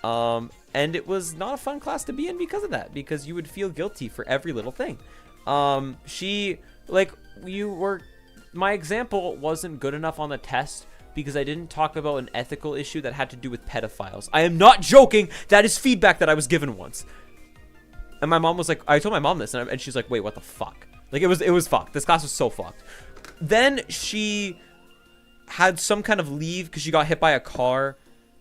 And it was not a fun class to be in because of that, because you would feel guilty for every little thing. My example wasn't good enough on the test because I didn't talk about an ethical issue that had to do with pedophiles. I am not joking. That is feedback that I was given once. And my mom was like, I told my mom this, and she's like, wait, what the fuck? Like, it was fucked. This class was so fucked. Then she had some kind of leave because she got hit by a car.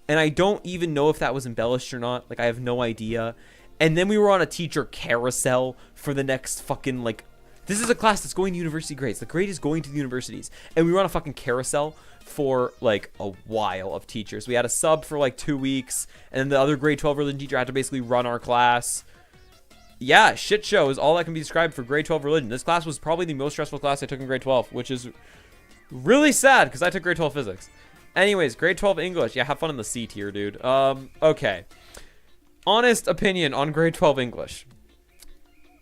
And I don't even know if that was embellished or not. Like, I have no idea. And then we were on a teacher carousel for the next fucking, like... This is a class that's going to university grades. The grade is going to the universities. And we were on a fucking carousel for, like, a while of teachers. We had a sub for, like, 2 weeks. And then the other grade 12 religion teacher had to basically run our class. Yeah, shit show is all that can be described for grade 12 religion. This class was probably the most stressful class I took in grade 12, which is really sad because I took grade 12 physics. Anyways, grade 12 English. Yeah, have fun in the C tier, dude. Okay. Honest opinion on grade 12 English.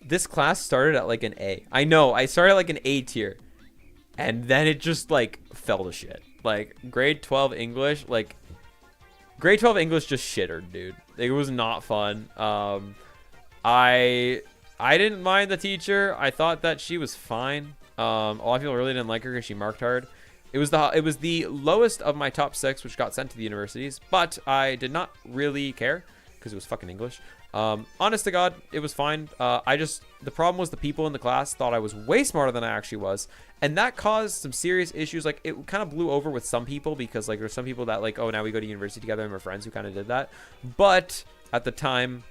This class started at like an A. I know, I started at like an A tier. And then it just like fell to shit. Like grade 12 English, like grade 12 English just shittered, dude. It was not fun. I didn't mind the teacher. I thought that she was fine. A lot of people really didn't like her because she marked hard. It was the lowest of my top 6, which got sent to the universities, but I did not really care because it was fucking English. Honest to God, it was fine. The problem was the people in the class thought I was way smarter than I actually was, and that caused some serious issues. Like, it kind of blew over with some people because, like, there's some people that, like, oh, now we go to university together and we're friends who kind of did that. But at the time,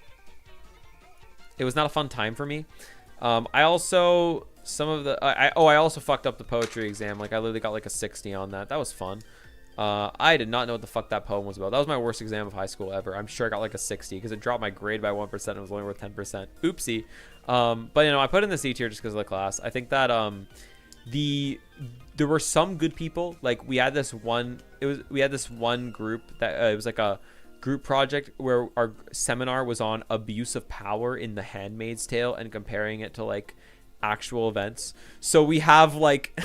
it was not a fun time for me. I also fucked up the poetry exam. Like, I literally got like a 60 on that. That was fun. I did not know what the fuck that poem was about. That was my worst exam of high school ever. I'm sure I got like a 60 because it dropped my grade by 1% and it was only worth 10%. Oopsie. But you know, I put in the C tier just because of the class. I think that there were some good people. Like, we had this one group that it was like a group project where our seminar was on abuse of power in The Handmaid's Tale and comparing it to like actual events. So we have like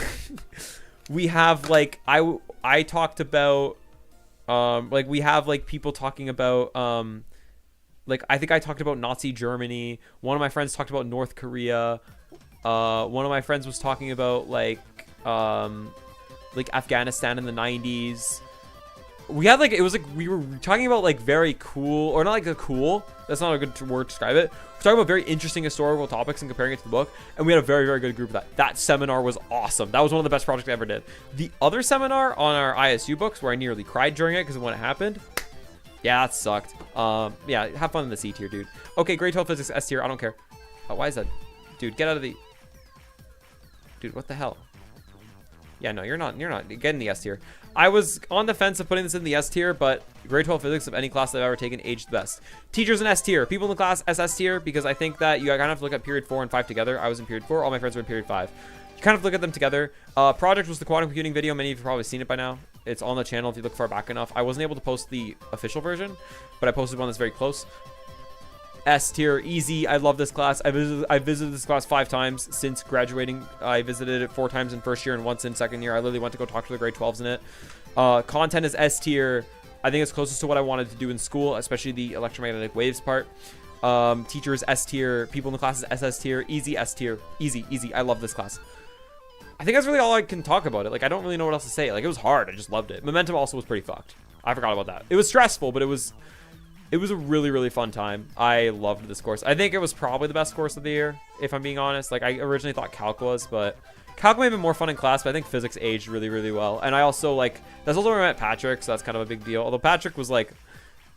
I talked about like we have like people talking about like I think I talked about Nazi Germany. One of my friends talked about North Korea. One of my friends was talking about like Afghanistan in the 90s. We had like, it was like we were talking about like very cool, or not like a cool, that's not a good word to describe it. We're talking about very interesting historical topics and comparing it to the book, and we had a very, very good group of that. That seminar was awesome. That was one of the best projects I ever did. The other seminar on our ISU books, where I nearly cried during it because of when it happened, yeah, that sucked. Yeah, have fun in the C tier, dude. Okay, grade 12 physics S tier, I don't care. Oh, why is that? Dude, get out of the... Dude, what the hell? Yeah, no, you're not getting the S tier. I was on the fence of putting this in the S tier, but grade 12 physics of any class that I've ever taken aged the best. Teachers in S tier. People in the class SS tier, because I think that you kind of have to look at period 4 and 5 together. I was in period 4. All my friends were in period 5. You kind of look at them together. Project was the quantum computing video. Many of you have probably seen it by now. It's on the channel if you look far back enough. I wasn't able to post the official version, but I posted one that's very close. S tier, easy. I love this class. I visited this class 5 times since graduating. I visited it 4 times in first year and once in second year. I literally went to go talk to the grade 12s in it. Content is S tier. I think it's closest to what I wanted to do in school, especially the electromagnetic waves part. Teachers S tier. People in the class is SS tier. Easy S tier. Easy, easy. I love this class. I think that's really all I can talk about it. Like, I don't really know what else to say. Like, it was hard. I just loved it. Momentum also was pretty fucked. I forgot about that. It was stressful, but it was a really, really fun time. I loved this course. I think it was probably the best course of the year, if I'm being honest. Like, I originally thought Calc was, but Calc may have been more fun in class, but I think physics aged really, really well. And I also, like, that's also where I met Patrick, so that's kind of a big deal. Although Patrick was, like,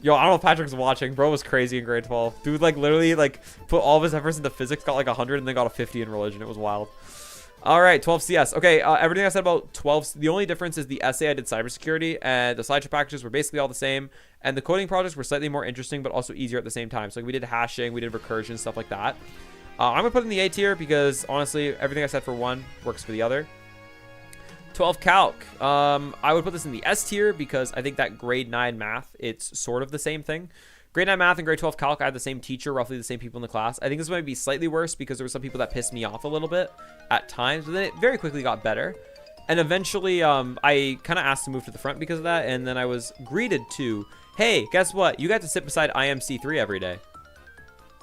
yo, I don't know if Patrick's watching. Bro was crazy in grade 12. Dude, like, literally, like, put all of his efforts into physics, got, like, 100, and then got a 50 in religion. It was wild. All right, 12 CS. Okay, everything I said about 12, the only difference is the essay I did cybersecurity, and the slideshow packages were basically all the same, and the coding projects were slightly more interesting, but also easier at the same time. So like, we did hashing, we did recursion, stuff like that. I'm gonna put it in the A tier because honestly, everything I said for one works for the other. 12 Calc. I would put this in the S tier because I think that grade 9 math, it's sort of the same thing. Grade 9 math and grade 12 calc, I had the same teacher, roughly the same people in the class. I think this might be slightly worse because there were some people that pissed me off a little bit at times, but then it very quickly got better. And eventually, I kind of asked to move to the front because of that, and then I was greeted to, hey, guess what? You got to sit beside IMC3 every day.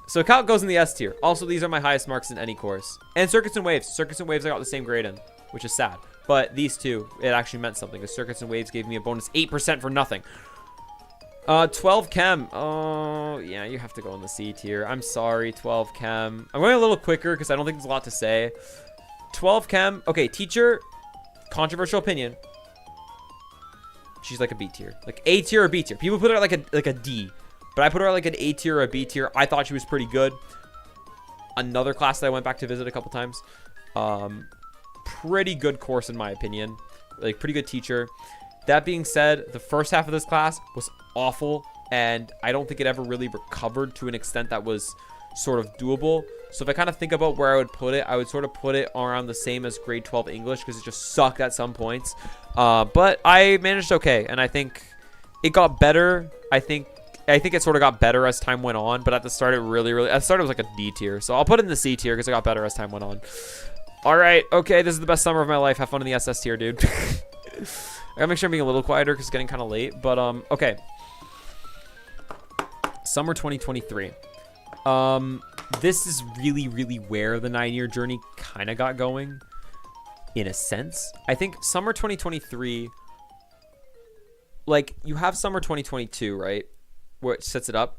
So calc goes in the S tier. Also, these are my highest marks in any course. And circuits and waves. Circuits and waves I got the same grade in, which is sad. But these two, it actually meant something because circuits and waves gave me a bonus 8% for nothing. 12 Chem. Oh, yeah, you have to go in the C tier. I'm sorry, 12 Chem. I'm going a little quicker because I don't think there's a lot to say. 12 Chem. Okay, teacher. Controversial opinion. She's like a B tier. Like A tier or B tier. People put her like a D. But I put her like an A tier or a B tier. I thought she was pretty good. Another class that I went back to visit a couple times. Pretty good course in my opinion. Like, pretty good teacher. That being said, the first half of this class was awful, and I don't think it ever really recovered to an extent that was sort of doable. So if I kind of think about where I would put it, I would sort of put it around the same as grade 12 English because it just sucked at some points. But I managed okay, and I think it got better. I think it sort of got better as time went on, but at the start it at the start it was like a D tier. So I'll put it in the C tier because it got better as time went on. All right, okay, this is the best summer of my life. Have fun in the SS tier, dude. I gotta make sure I'm being a little quieter because it's getting kind of late. But, okay. Summer 2023. This is really, really where the 9-year journey kind of got going, in a sense. I think summer 2023, like, you have summer 2022, right? Where it sets it up.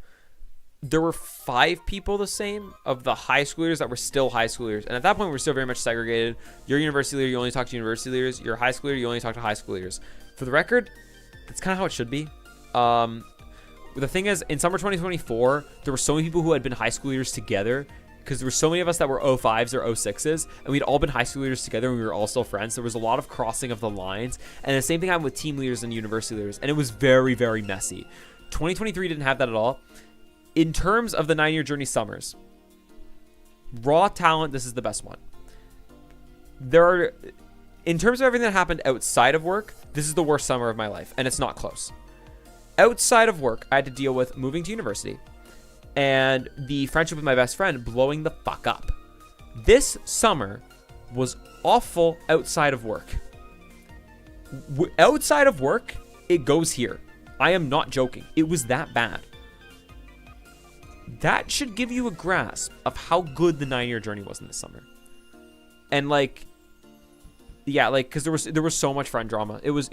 There were 5 people the same of the high schoolers that were still high schoolers. And at that point, we're still very much segregated. You're a university leader, you only talk to university leaders. You're a high schooler, you only talk to high school leaders. For the record, that's kind of how it should be. The thing is, in summer 2024, there were so many people who had been high school leaders together because there were so many of us that were 05s or 06s, and we'd all been high school leaders together and we were all still friends. There was a lot of crossing of the lines. And the same thing happened with team leaders and university leaders. And it was very, very messy. 2023 didn't have that at all. In terms of the 9-year journey summers, raw talent, this is the best one. In terms of everything that happened outside of work, this is the worst summer of my life, and it's not close. Outside of work, I had to deal with moving to university and the friendship with my best friend blowing the fuck up. This summer was awful outside of work. Outside of work, it goes here. I am not joking. It was that bad. That should give you a grasp of how good the 9-year journey was in this summer. And like, yeah, like, because there was so much friend drama. It was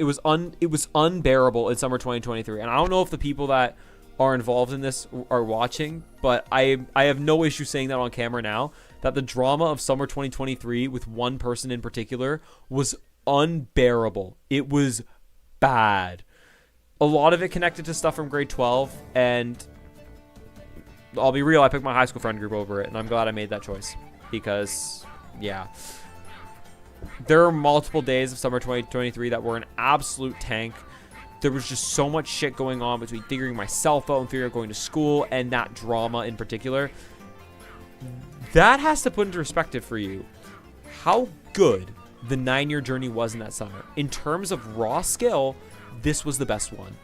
unbearable in summer 2023. And I don't know if the people that are involved in this are watching, but I have no issue saying that on camera now, that the drama of summer 2023 with one person in particular was unbearable. It was bad. A lot of it connected to stuff from grade 12, and I'll be real, I picked my high school friend group over it, and I'm glad I made that choice because, yeah. There are multiple days of summer 2023 that were an absolute tank. There was just so much shit going on between figuring myself out and figuring out going to school and that drama in particular. That has to put into perspective for you how good the 9-year journey was in that summer. In terms of raw skill, this was the best one.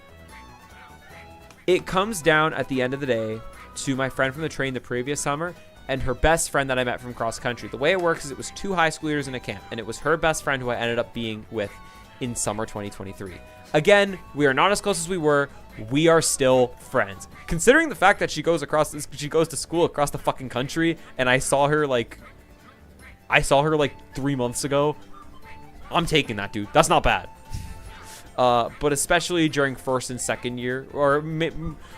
It comes down at the end of the day to my friend from the train the previous summer and her best friend that I met from cross country. The way it works is it was 2 high school years in a camp, and it was her best friend who I ended up being with in summer 2023. Again, we are not as close as we were. We are still friends. Considering the fact that she goes to school across the fucking country, and I saw her like 3 months ago. I'm taking that, dude. That's not bad. But especially during first and second year, or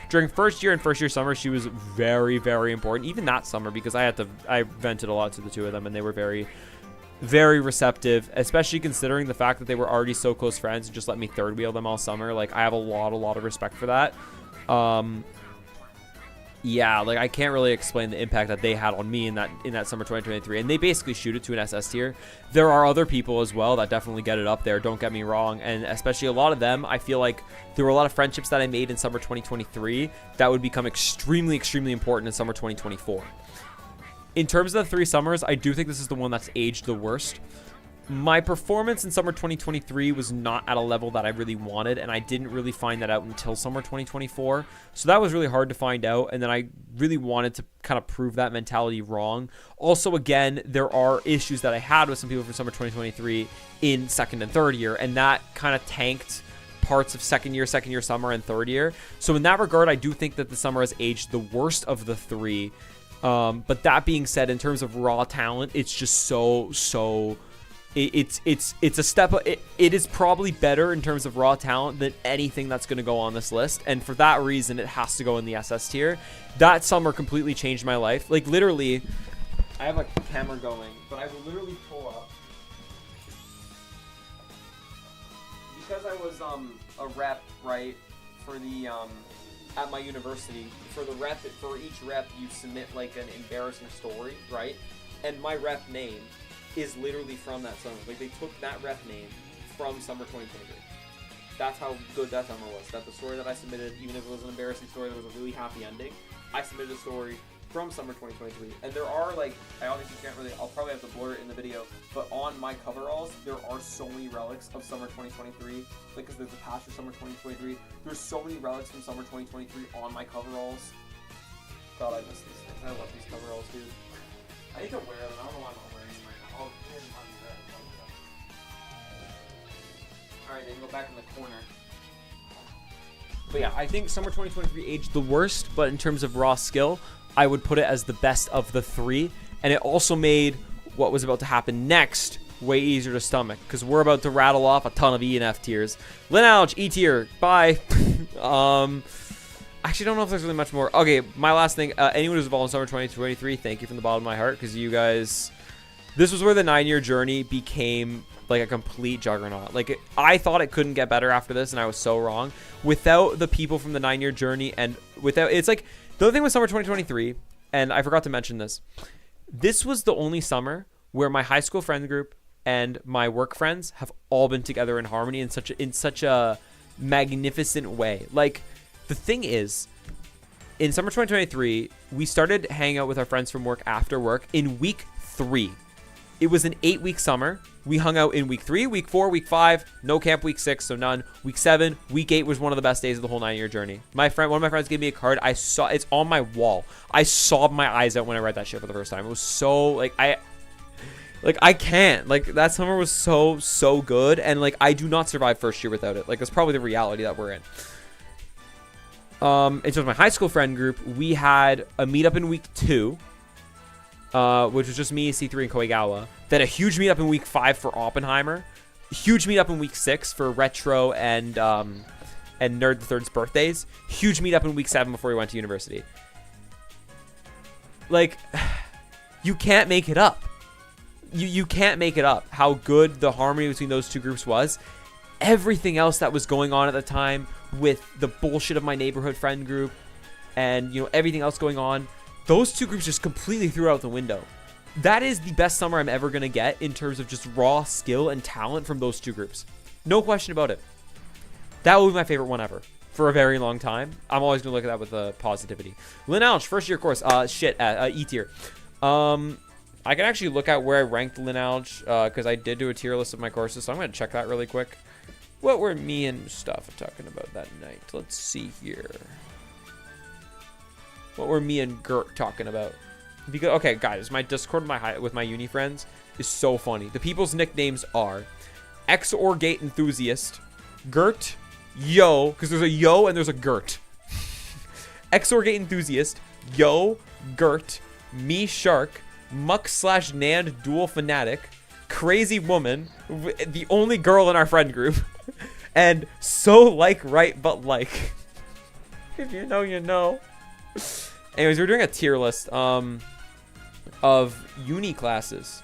during first year and first year summer, she was very, very important. Even that summer, because I vented a lot to the two of them, and they were very, very receptive, especially considering the fact that they were already so close friends and just let me third wheel them all summer. Like, I have a lot of respect for that. Yeah, like I can't really explain the impact that they had on me in that summer 2023, and they basically shoot it to an SS tier. There are other people as well that definitely get it up there, don't get me wrong, and especially a lot of them, I feel like there were a lot of friendships that I made in summer 2023 that would become extremely important in summer 2024. In terms of the 3 summers, I do think this is the one that's aged the worst. My performance in summer 2023 was not at a level that I really wanted, and I didn't really find that out until summer 2024. So that was really hard to find out, and then I really wanted to kind of prove that mentality wrong. Also, again, there are issues that I had with some people from summer 2023 in second and third year, and that kind of tanked parts of second year summer, and third year. So in that regard, I do think that the summer has aged the worst of the 3. But that being said, in terms of raw talent, it's just so... It's a step. It is probably better in terms of raw talent than anything that's going to go on this list, and for that reason, it has to go in the SS tier. That summer completely changed my life. Like literally, I have a camera going, but I will literally pull up because I was a rep, right, for the at my university. For the rep, for each rep, you submit like an embarrassing story, right? And my rep name is literally from that summer. Like, they took that rep name from summer 2023. That's how good that summer was. That the story that I submitted, even if it was an embarrassing story that was a really happy ending, I submitted a story from summer 2023. And there are, like, I obviously can't really, I'll probably have to blur it in the video, but on my coveralls, there are so many relics of summer 2023. Like, because there's a patch for summer 2023. There's so many relics from summer 2023 on my coveralls. God, I miss these things. I love these coveralls, dude. I need to wear them. I don't know why I'm not wearing them right now. Oh, here's my Alright, then go back in the corner. But yeah, I think summer 2023 aged the worst, but in terms of raw skill, I would put it as the best of the 3. And it also made what was about to happen next way easier to stomach, because we're about to rattle off a ton of E and F tiers. Lineage, E tier, bye. Actually, I don't know if there's really much more. Okay, my last thing. Anyone who's involved in summer 2023, thank you from the bottom of my heart, because you guys... This was where the 9-year journey became like a complete juggernaut. Like, I thought it couldn't get better after this, and I was so wrong. Without the people from the 9-year journey, and without... It's like... The other thing with summer 2023, and I forgot to mention this, this was the only summer where my high school friend group and my work friends have all been together in harmony in such a magnificent way. Like... The thing is, in summer 2023, we started hanging out with our friends from work after work in week 3. It was an 8-week summer. We hung out in week 3, week 4, week 5, no camp week 6, so none. Week 7, week 8 was one of the best days of the whole 9-year journey. One of my friends gave me a card. I saw it's on my wall. I sobbed my eyes out when I read that shit for the first time. It was so like I can't. Like, that summer was so good, and like I do not survive first year without it. Like, that's probably the reality that we're in. And so with my high school friend group, we had a meetup in week 2, which was just me, C3, and Koigawa. Then a huge meetup in week 5 for Oppenheimer. Huge meetup in week 6 for Retro and Nerd the Third's birthdays. Huge meetup in week 7 before we went to university. Like, you can't make it up. You can't make it up how good the harmony between those two groups was. Everything else that was going on at the time with the bullshit of my neighborhood friend group and, you know, everything else going on, those two groups just completely threw out the window. That is the best summer I'm ever going to get in terms of just raw skill and talent from those two groups. No question about it. That will be my favorite one ever for a very long time. I'm always going to look at that with positivity. Lineage, first year course. E tier. I can actually look at where I ranked Lineage because I did do a tier list of my courses. So I'm going to check that really quick. What were me and Mustafa talking about that night? Let's see here. What were me and Gert talking about? Because, okay, guys, my Discord with my uni friends is so funny. The people's nicknames are X-Orgate Enthusiast, Gert, Yo, because there's a Yo and there's a Gert. X-Orgate Enthusiast, Yo, Gert, Me Shark, Muck/Nan Dual Fanatic, Crazy Woman, the only girl in our friend group, and So Like Right But Like. If you know, you know. Anyways, we're doing a tier list of uni classes.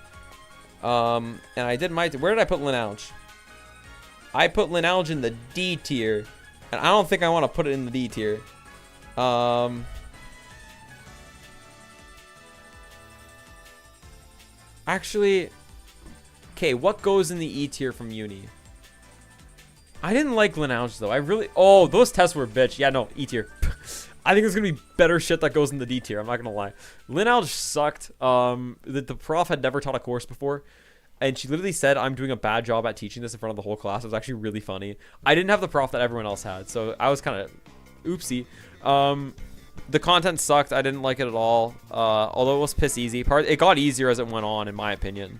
And I did my... Where did I put Lineage? I put Lineage in the D tier. And I don't think I want to put it in the D tier. Actually... Okay, what goes in the E tier from uni? I didn't like Lineage, though. I really... Oh, those tests were bitch. Yeah, no, E tier. I think there's going to be better shit that goes in the D tier. I'm not going to lie. Lineage sucked. The prof had never taught a course before. And she literally said, I'm doing a bad job at teaching this in front of the whole class. It was actually really funny. I didn't have the prof that everyone else had. So I was kind of oopsie. The content sucked. I didn't like it at all. Although it was piss easy. It got easier as it went on, in my opinion.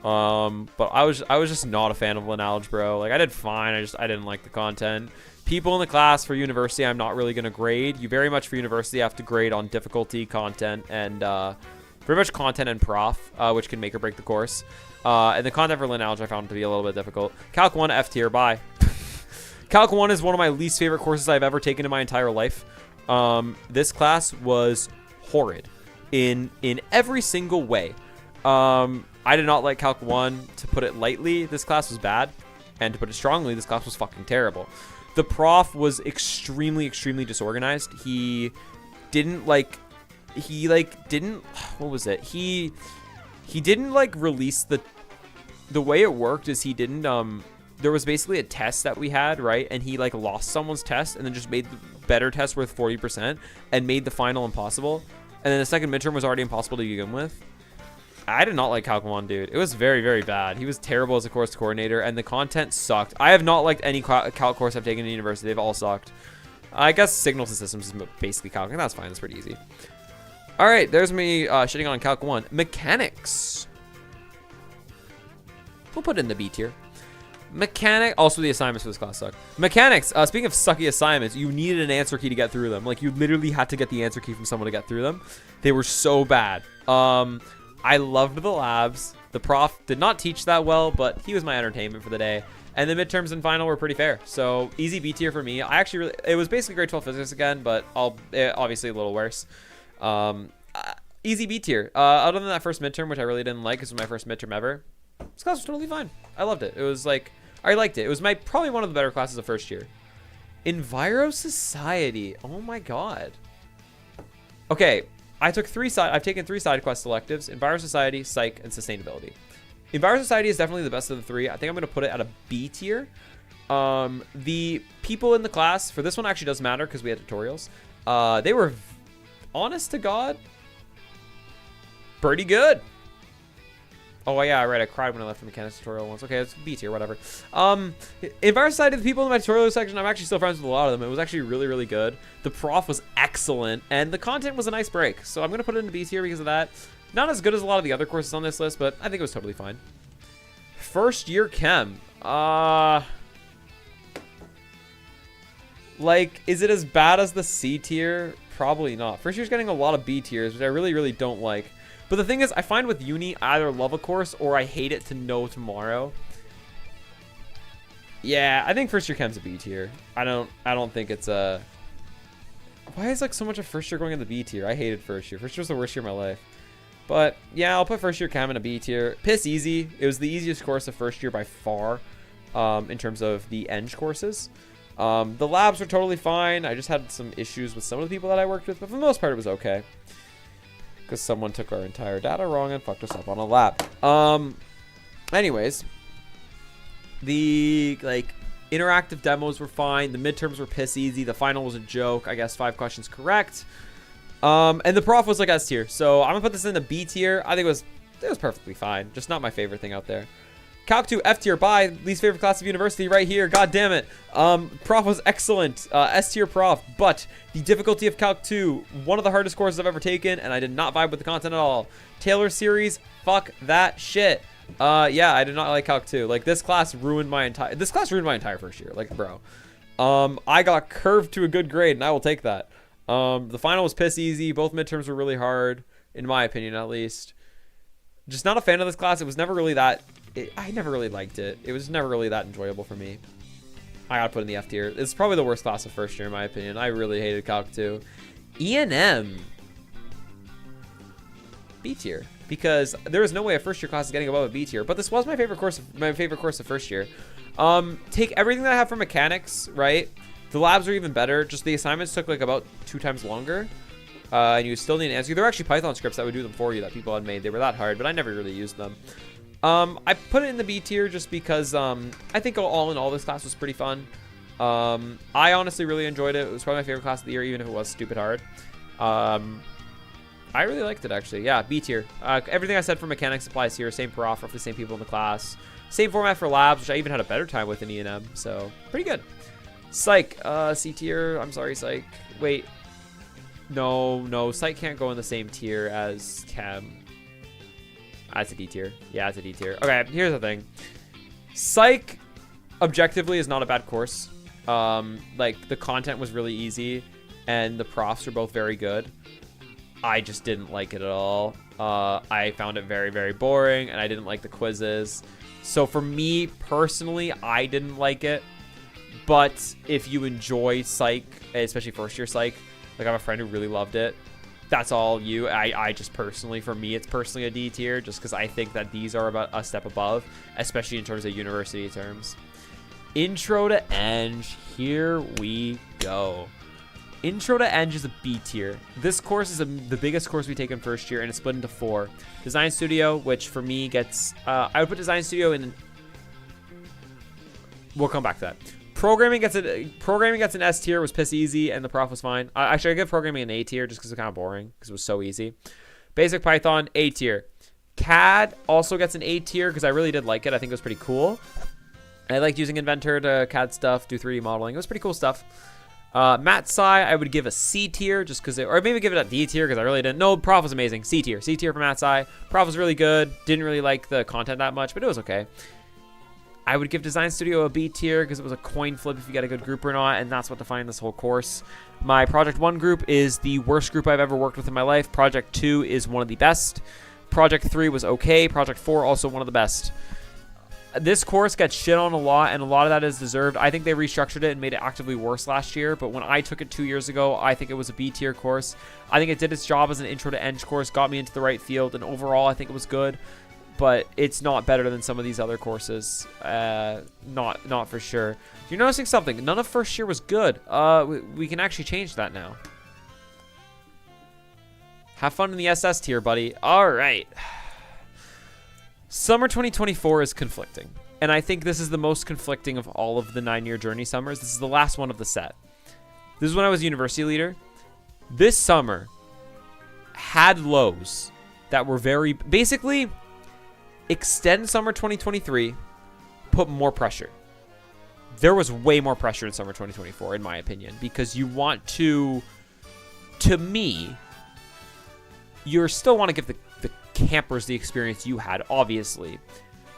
But I was just not a fan of Lineage, bro. Like, I did fine. I didn't like the content. People in the class for university, I'm not really going to grade. You very much for university have to grade on difficulty, content, and pretty much content and prof, which can make or break the course. And the content for Lineage I found to be a little bit difficult. Calc 1 F tier, bye. Calc 1 is one of my least favorite courses I've ever taken in my entire life. This class was horrid in every single way. I did not like Calc 1. To put it lightly, this class was bad. And to put it strongly, this class was fucking terrible. The prof was extremely, extremely disorganized. He didn't what was it? He didn't like release the way it worked is he didn't, there was basically a test that we had, right? And he like lost someone's test and then just made the better test worth 40% and made the final impossible. And then the second midterm was already impossible to begin with. I did not like Calc 1, dude. It was very, very bad. He was terrible as a course coordinator, and the content sucked. I have not liked any calc course I've taken in university. They've all sucked. I guess Signals and Systems is basically calc, and that's fine. That's pretty easy. All right, there's me shitting on Calc 1. Mechanics. We'll put it in the B tier. Also, the assignments for this class suck. Mechanics. Speaking of sucky assignments, you needed an answer key to get through them. Like, you literally had to get the answer key from someone to get through them. They were so bad. I loved the labs. The prof did not teach that well, but he was my entertainment for the day. And the midterms and final were pretty fair. So easy B tier for me. It was basically grade 12 physics again, but obviously a little worse. Easy B tier. Other than that first midterm, which I really didn't like, because it was my first midterm ever. This class was totally fine. I loved it. It was like, I liked it. It was probably one of the better classes of first year. Enviro Society. Oh my God. Okay. I've taken 3 side quest selectives: Enviro Society, Psych, and Sustainability. Enviro Society is definitely the best of the 3. I think I'm going to put it at a B tier. The people in the class, for this one actually does matter because we had tutorials. They were, honest to God, pretty good. Oh, yeah, right. I cried when I left the mechanics tutorial once. Okay, it's B tier, whatever. Enviro Society, the people in my tutorial section, I'm actually still friends with a lot of them. It was actually really, really good. The prof was excellent, and the content was a nice break. So I'm going to put it in the B tier because of that. Not as good as a lot of the other courses on this list, but I think it was totally fine. First year chem. Like, is it as bad as the C tier? Probably not. First year's getting a lot of B tiers, which I really, really don't like. But the thing is, I find with uni, I either love a course or I hate it to no tomorrow. Yeah, I think first year chem's a B tier. I don't think it's a... Why is like so much of first year going in the B tier? I hated first year. First year was the worst year of my life. But yeah, I'll put first year chem in a B tier. Piss easy. It was the easiest course of first year by far, in terms of the Eng courses. The labs were totally fine. I just had some issues with some of the people that I worked with, but for the most part, it was okay. because someone took our entire data wrong and fucked us up on a lab. Anyways, the interactive demos were fine. The midterms were piss easy. The final was a joke. I guess 5 questions correct. And the prof was like S tier. So I'm gonna put this in the B tier. I think it was perfectly fine. Just not my favorite thing out there. Calc 2 F tier. Bye. Least favorite class of university right here. God damn it. Prof was excellent. S tier prof. But the difficulty of Calc 2, one of the hardest courses I've ever taken, and I did not vibe with the content at all. Taylor series. Fuck that shit. Yeah, I did not like Calc 2. Like, this class ruined my entire first year. Like, bro. I got curved to a good grade, and I will take that. The final was piss easy. Both midterms were really hard, in my opinion, at least. Just not a fan of this class. It was never really that... I never really liked it. It was never really that enjoyable for me. I gotta put in the F tier. It's probably the worst class of first year, in my opinion. I really hated Calc 2. E&M. B tier. Because there is no way a first year class is getting above a B tier. But this was my favorite course of first year. Take everything that I have for mechanics, right? The labs are even better. Just the assignments took like about 2 times longer. And you still need an answer. There were actually Python scripts that would do them for you that people had made. They were that hard, but I never really used them. I put it in the B tier just because I think all in all this class was pretty fun. I honestly really enjoyed it. It was probably my favorite class of the year, even if it was stupid hard. I really liked it, actually. Yeah, B tier. Everything I said for mechanics applies here. Same prof, roughly same people in the class. Same format for labs, which I even had a better time with in E&M. So, pretty good. Psych. C tier. I'm sorry, Psych. Wait. No. Psych can't go in the same tier as Chem. That's a D tier. Yeah, it's a D tier. Okay, here's the thing. Psych, objectively, is not a bad course. Like, the content was really easy, and the profs are both very good. I just didn't like it at all. I found it very, very boring, and I didn't like the quizzes. So for me, personally, I didn't like it. But if you enjoy Psych, especially first year Psych, like I have a friend who really loved it, that's all you. I just personally, for me, it's personally a D tier, just because I think that these are about a step above, especially in terms of university terms. Intro to Eng, here we go. Intro to Eng is a B tier. This course is the biggest course we take in first year, and it's split into 4. Design Studio, which for me gets... I would put Design Studio in... We'll come back to that. Programming gets an S tier. It was piss easy, and the prof was fine. Actually, I give programming an A tier just because it's kind of boring, because it was so easy. Basic Python, A tier. CAD also gets an A tier because I really did like it. I think it was pretty cool. I liked using Inventor to CAD stuff, do 3D modeling. It was pretty cool stuff. Math Sci, I would give a C tier just because or maybe give it a D tier because I really didn't. No, prof was amazing. C tier for Math Sci. Prof was really good. Didn't really like the content that much, but it was okay. I would give Design Studio a B tier because it was a coin flip if you get a good group or not, and that's what defined this whole course. My Project 1 group is the worst group I've ever worked with in my life. Project 2 is one of the best. Project 3 was okay. Project 4 also one of the best. This course gets shit on a lot, and a lot of that is deserved. I think they restructured it and made it actively worse last year, but when I took it 2 years ago, I think it was a B tier course. I think it did its job as an intro to Eng course, got me into the right field, and overall I think it was good. But it's not better than some of these other courses. Not for sure. You're noticing something. None of first year was good. We can actually change that now. Have fun in the SS tier, buddy. All right. Summer 2024 is conflicting. And I think this is the most conflicting of all of the 9-year journey summers. This is the last one of the set. This is when I was university leader. This summer had lows that were very... Basically... Extend summer 2023, put more pressure. There was way more pressure in summer 2024, in my opinion, because you want to me, you still want to give the campers the experience you had, obviously,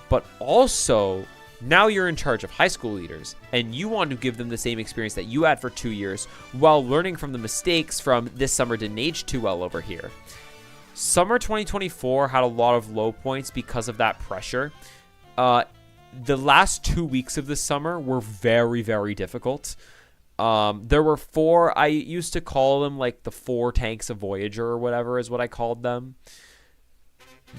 but also now you're in charge of high school leaders, and you want to give them the same experience that you had for 2 years while learning from the mistakes from this summer didn't age too well over here. Summer 2024 had a lot of low points because of that pressure. The last 2 weeks of the summer were very, very difficult. There were 4, I used to call them like the 4 tanks of Voyager or whatever is what I called them.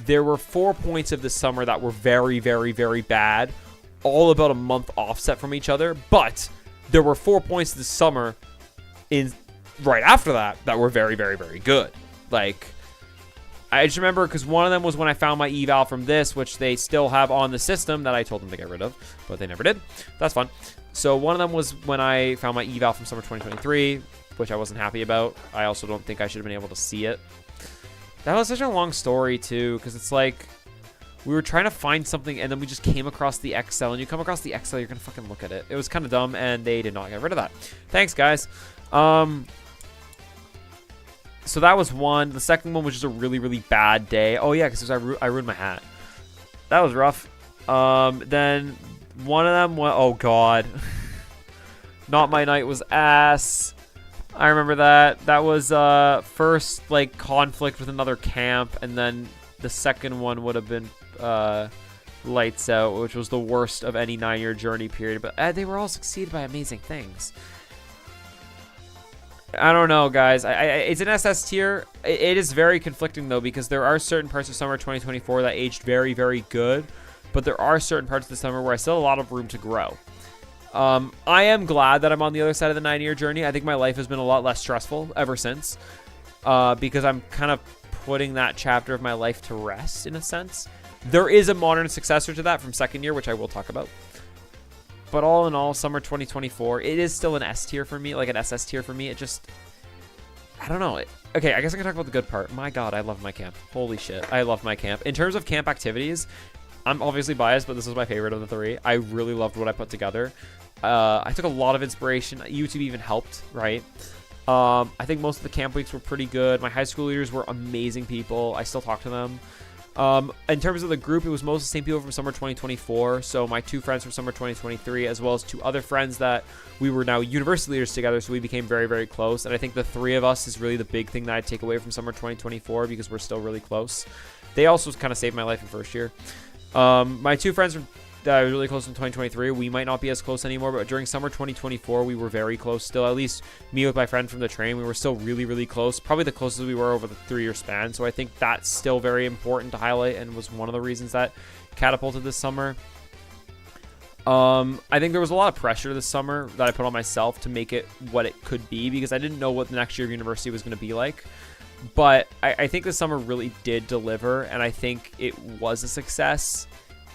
There were 4 points of the summer that were very, very, very bad, all about a month offset from each other. But there were 4 points this summer right after that were very, very, very good. Like... I just remember because one of them was when I found my eval from this, which they still have on the system that I told them to get rid of, but they never did. That's fun. So one of them was when I found my eval from summer 2023, which I wasn't happy about. I also don't think I should have been able to see it. That was such a long story too, because it's like we were trying to find something and then we just came across the XL, and you come across the XL, you're gonna fucking look at it. It was kind of dumb, and they did not get rid of that. Thanks, guys. So that was one. The second one was just a really, really bad day. Oh, yeah, because I ruined my hat. That was rough. Then one of them went... Oh, God. Not My Night was ass. I remember that. That was first, like, conflict with another camp. And then the second one would have been Lights Out, which was the worst of any 9-year journey period. But they were all succeeded by amazing things. I don't know, guys. It's an SS tier. It is very conflicting, though, because there are certain parts of summer 2024 that aged very, very good, but there are certain parts of the summer where I still have a lot of room to grow. I am glad that I'm on the other side of the 9-year journey. I think my life has been a lot less stressful ever since, because I'm kind of putting that chapter of my life to rest, in a sense. There is a modern successor to that from second year, which I will talk about. But all in all, summer 2024, it is still an S tier for me, like an SS tier for me. It just, I don't know. Okay, I guess I can talk about the good part. My God, I love my camp. Holy shit, I love my camp. In terms of camp activities, I'm obviously biased, but this was my favorite of the 3. I really loved what I put together. I took a lot of inspiration. YouTube even helped, right? I think most of the camp weeks were pretty good. My high school leaders were amazing people. I still talk to them. In terms of the group, it was mostly the same people from summer 2024. So my 2 friends from summer 2023, as well as 2 other friends that we were now university leaders together. So we became very, very close. And I think the 3 of us is really the big thing that I take away from summer 2024, because we're still really close. They also kind of saved my life in first year. My 2 friends that I was really close in 2023, we might not be as close anymore, but during summer 2024, we were very close still. At least me with my friend from the train, we were still really, really close. Probably the closest we were over the 3-year span. So I think that's still very important to highlight, and was one of the reasons that catapulted this summer. I think there was a lot of pressure this summer that I put on myself to make it what it could be, because I didn't know what the next year of university was going to be like. But I think this summer really did deliver, and I think it was a success,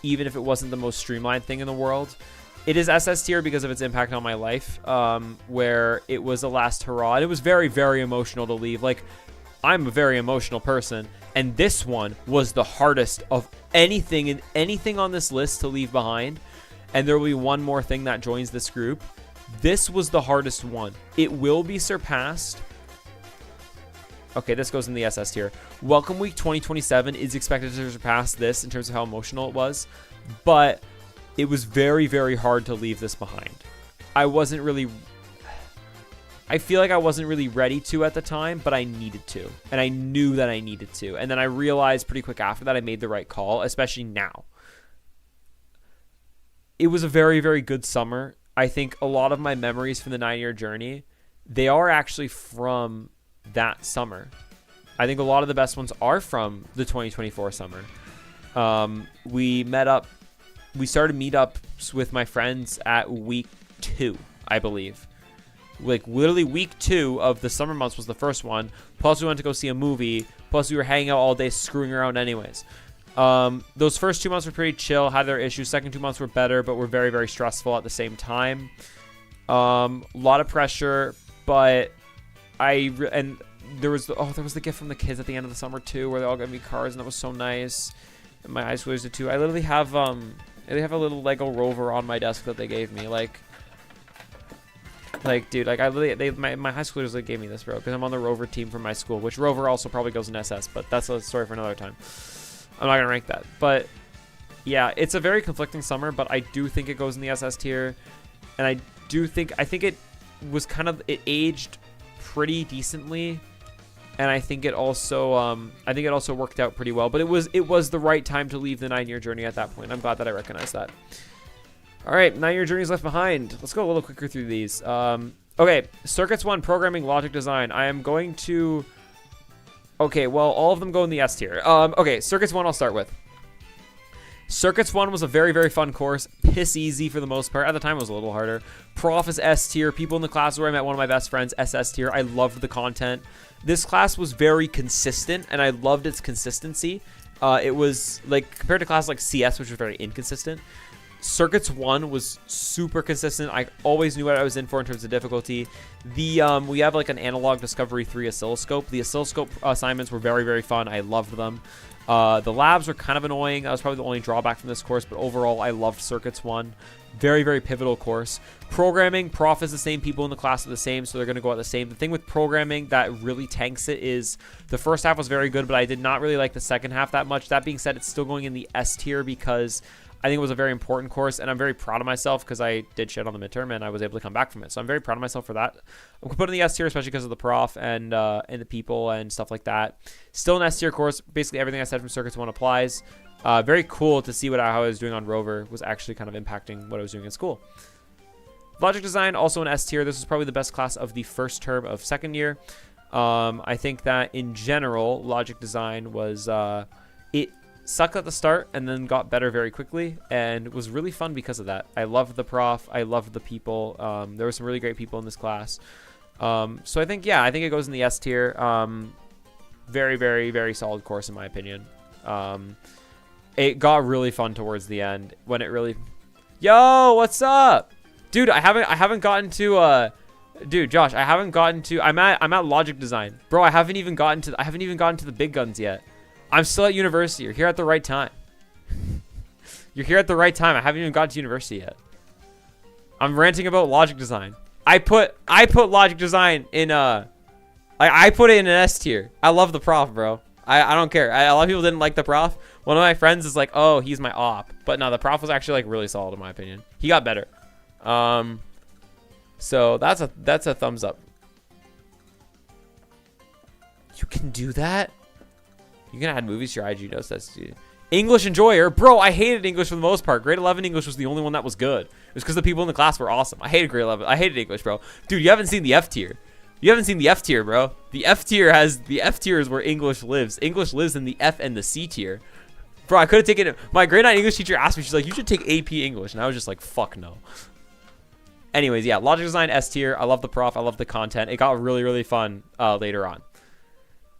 even if it wasn't the most streamlined thing in the world. It is SS tier because of its impact on my life, where it was a last hurrah. And it was very, very emotional to leave. Like, I'm a very emotional person, and this one was the hardest of anything and anything on this list to leave behind. And there will be one more thing that joins this group. This was the hardest one. It will be surpassed. Okay, this goes in the SS tier. Welcome Week 2027 is expected to surpass this in terms of how emotional it was, but it was very, very hard to leave this behind. I feel like I wasn't really ready to at the time, but I needed to, and I knew that I needed to. And then I realized pretty quick after that I made the right call, especially now. It was a very, very good summer. I think a lot of my memories from the 9-year journey, they are actually from that summer. I think a lot of the best ones are from the 2024 summer. We started meetups with my friends at week 2, I believe. Like, literally week 2 of the summer months was the first one. Plus we went to go see a movie. Plus we were hanging out all day screwing around anyways. Those first 2 months were pretty chill, had their issues. Second 2 months were better, but were very, very stressful at the same time. A lot of pressure, but there was the gift from the kids at the end of the summer too, where they all got me cars, and that was so nice. And my high schoolers did too. I literally have a little Lego Rover on my desk that they gave me. Like dude, like my high schoolers gave me this, bro, because I'm on the Rover team from my school, which Rover also probably goes in SS, but that's a story for another time. I'm not gonna rank that, but yeah, it's a very conflicting summer, but I do think it goes in the SS tier, and I think it was it aged pretty decently, and I think it also worked out pretty well. But it was the right time to leave the 9-year journey at that point. I'm glad that I recognized that. All right, 9-year journeys left behind. Let's go a little quicker through these. Okay, Circuits 1, Programming, Logic Design. I am going to... Okay, well, all of them go in the S tier. Okay, Circuits 1 I'll start with. Circuits 1 was a very, very fun course. Piss easy for the most part. At the time, it was a little harder. Prof is S tier. People in the class where I met one of my best friends, SS tier. I loved the content. This class was very consistent, and I loved its consistency. It was, like, compared to classes like CS, which was very inconsistent, Circuits 1 was super consistent. I always knew what I was in for in terms of difficulty. We have, like, an Analog Discovery 3 oscilloscope. The oscilloscope assignments were very, very fun. I loved them. The labs were kind of annoying. That was probably the only drawback from this course, but overall, I loved Circuits 1. Very, very pivotal course. Programming, prof is the same, people in the class are the same, so they're going to go out the same. The thing with programming that really tanks it is the first half was very good, but I did not really like the second half that much. That being said, it's still going in the S tier because I think it was a very important course, and I'm very proud of myself because I did shit on the midterm, and I was able to come back from it. So I'm very proud of myself for that. I'm going to put it in the S tier, especially because of the prof and the people and stuff like that. Still an S tier course. Basically, everything I said from Circuits 1 applies. Very cool to see how I was doing on Rover was actually kind of impacting what I was doing in school. Logic Design, also an S tier. This is probably the best class of the first term of second year. I think that in general, Logic Design was... it sucked at the start and then got better very quickly, and it was really fun because of that. I loved the prof. I loved the people. There were some really great people in this class. So I think, yeah, I think it goes in the S tier. Very, very, very solid course in my opinion. It got really fun towards the end when it really... Yo, what's up? Dude, I haven't gotten to dude, Josh, I haven't gotten to I'm at Logic Design. Bro, I haven't even gotten to the big guns yet. I'm still at university. You're here at the right time. You're here at the right time. I haven't even gotten to university yet. I'm ranting about Logic Design. I put Logic Design in I put it in an S tier. I love the prof, bro. I don't care. A lot of people didn't like the prof. One of my friends is like, oh, he's my op. But no, the prof was actually like really solid in my opinion. He got better. So that's a thumbs up. You can do that? You can add movies to your IG notes. That's English enjoyer. Bro, I hated English for the most part. Grade 11 English was the only one that was good. It was because the people in the class were awesome. I hated grade 11. I hated English, bro. Dude, you haven't seen the F tier. You haven't seen the F tier, bro. The F tier is where English lives. English lives in the F and the C tier. Bro, I could have taken it. My grade 9 English teacher asked me, she's like, you should take AP English. And I was just like, fuck no. Anyways, yeah, Logic Design S tier. I love the prof. I love the content. It got really, really fun later on.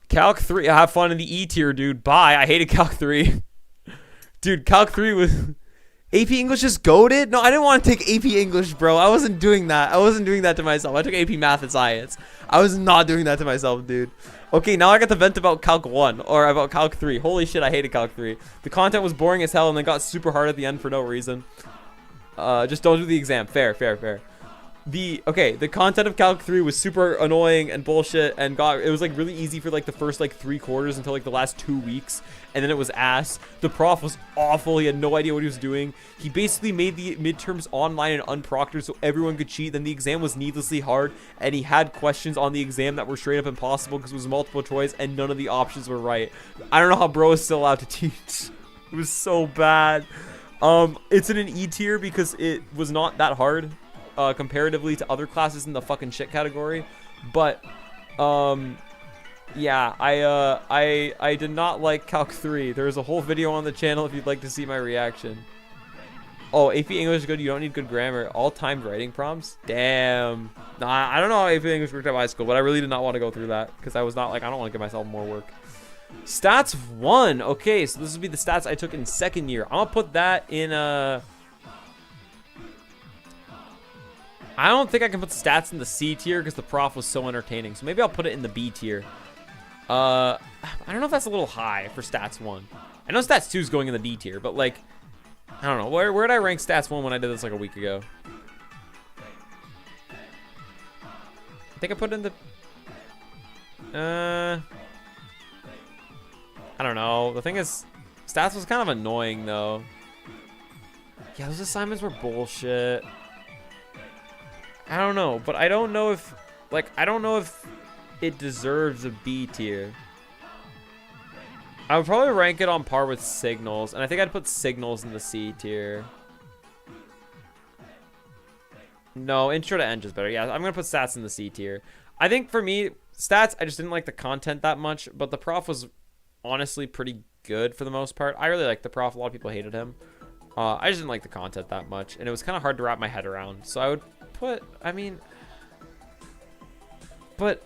Calc 3, have fun in the E tier, dude. Bye. I hated Calc 3. Dude, Calc 3 was... AP English is goated? No, I didn't want to take AP English, bro. I wasn't doing that. I wasn't doing that to myself. I took AP Math and Science. I was not doing that to myself, dude. Okay, now I got to vent about Calc 1 or about Calc 3. Holy shit, I hated Calc 3. The content was boring as hell and then got super hard at the end for no reason. Just don't do the exam. Fair, fair, fair. The content of Calc 3 was super annoying and bullshit, and it was like really easy for like the first like 3 quarters until like the last 2 weeks, and then it was ass. The prof was awful. He had no idea what he was doing. He basically made the midterms online and unproctored so everyone could cheat. Then the exam was needlessly hard, and he had questions on the exam that were straight up impossible because it was multiple choice and none of the options were right. I don't know how bro is still allowed to teach. It was so bad. It's in an E tier because it was not that hard. Comparatively to other classes in the fucking shit category, but yeah, I did not like Calc 3. There's a whole video on the channel if you'd like to see my reaction. Oh, AP English is good. You don't need good grammar. All timed writing prompts. Damn. Nah, I don't know how AP English worked at high school, but I really did not want to go through that because I was not like, I don't want to give myself more work. Stats 1. Okay, so this would be the stats I took in second year. I'm gonna put that in I don't think I can put stats in the C tier because the prof was so entertaining. So maybe I'll put it in the B tier. I don't know if that's a little high for stats 1. I know stats 2 is going in the B tier, but like, I don't know. Where did I rank stats 1 when I did this like a week ago? I think I put it in the... I don't know. The thing is, stats was kind of annoying though. Yeah, those assignments were bullshit. I don't know, but I don't know if, like, I don't know if it deserves a B tier. I would probably rank it on par with Signals, and I think I'd put Signals in the C tier. No, Intro to Eng is better. Yeah, I'm going to put Stats in the C tier. I think for me, Stats, I just didn't like the content that much, but the prof was honestly pretty good for the most part. I really liked the prof. A lot of people hated him. I just didn't like the content that much, and it was kind of hard to wrap my head around. So I would put, but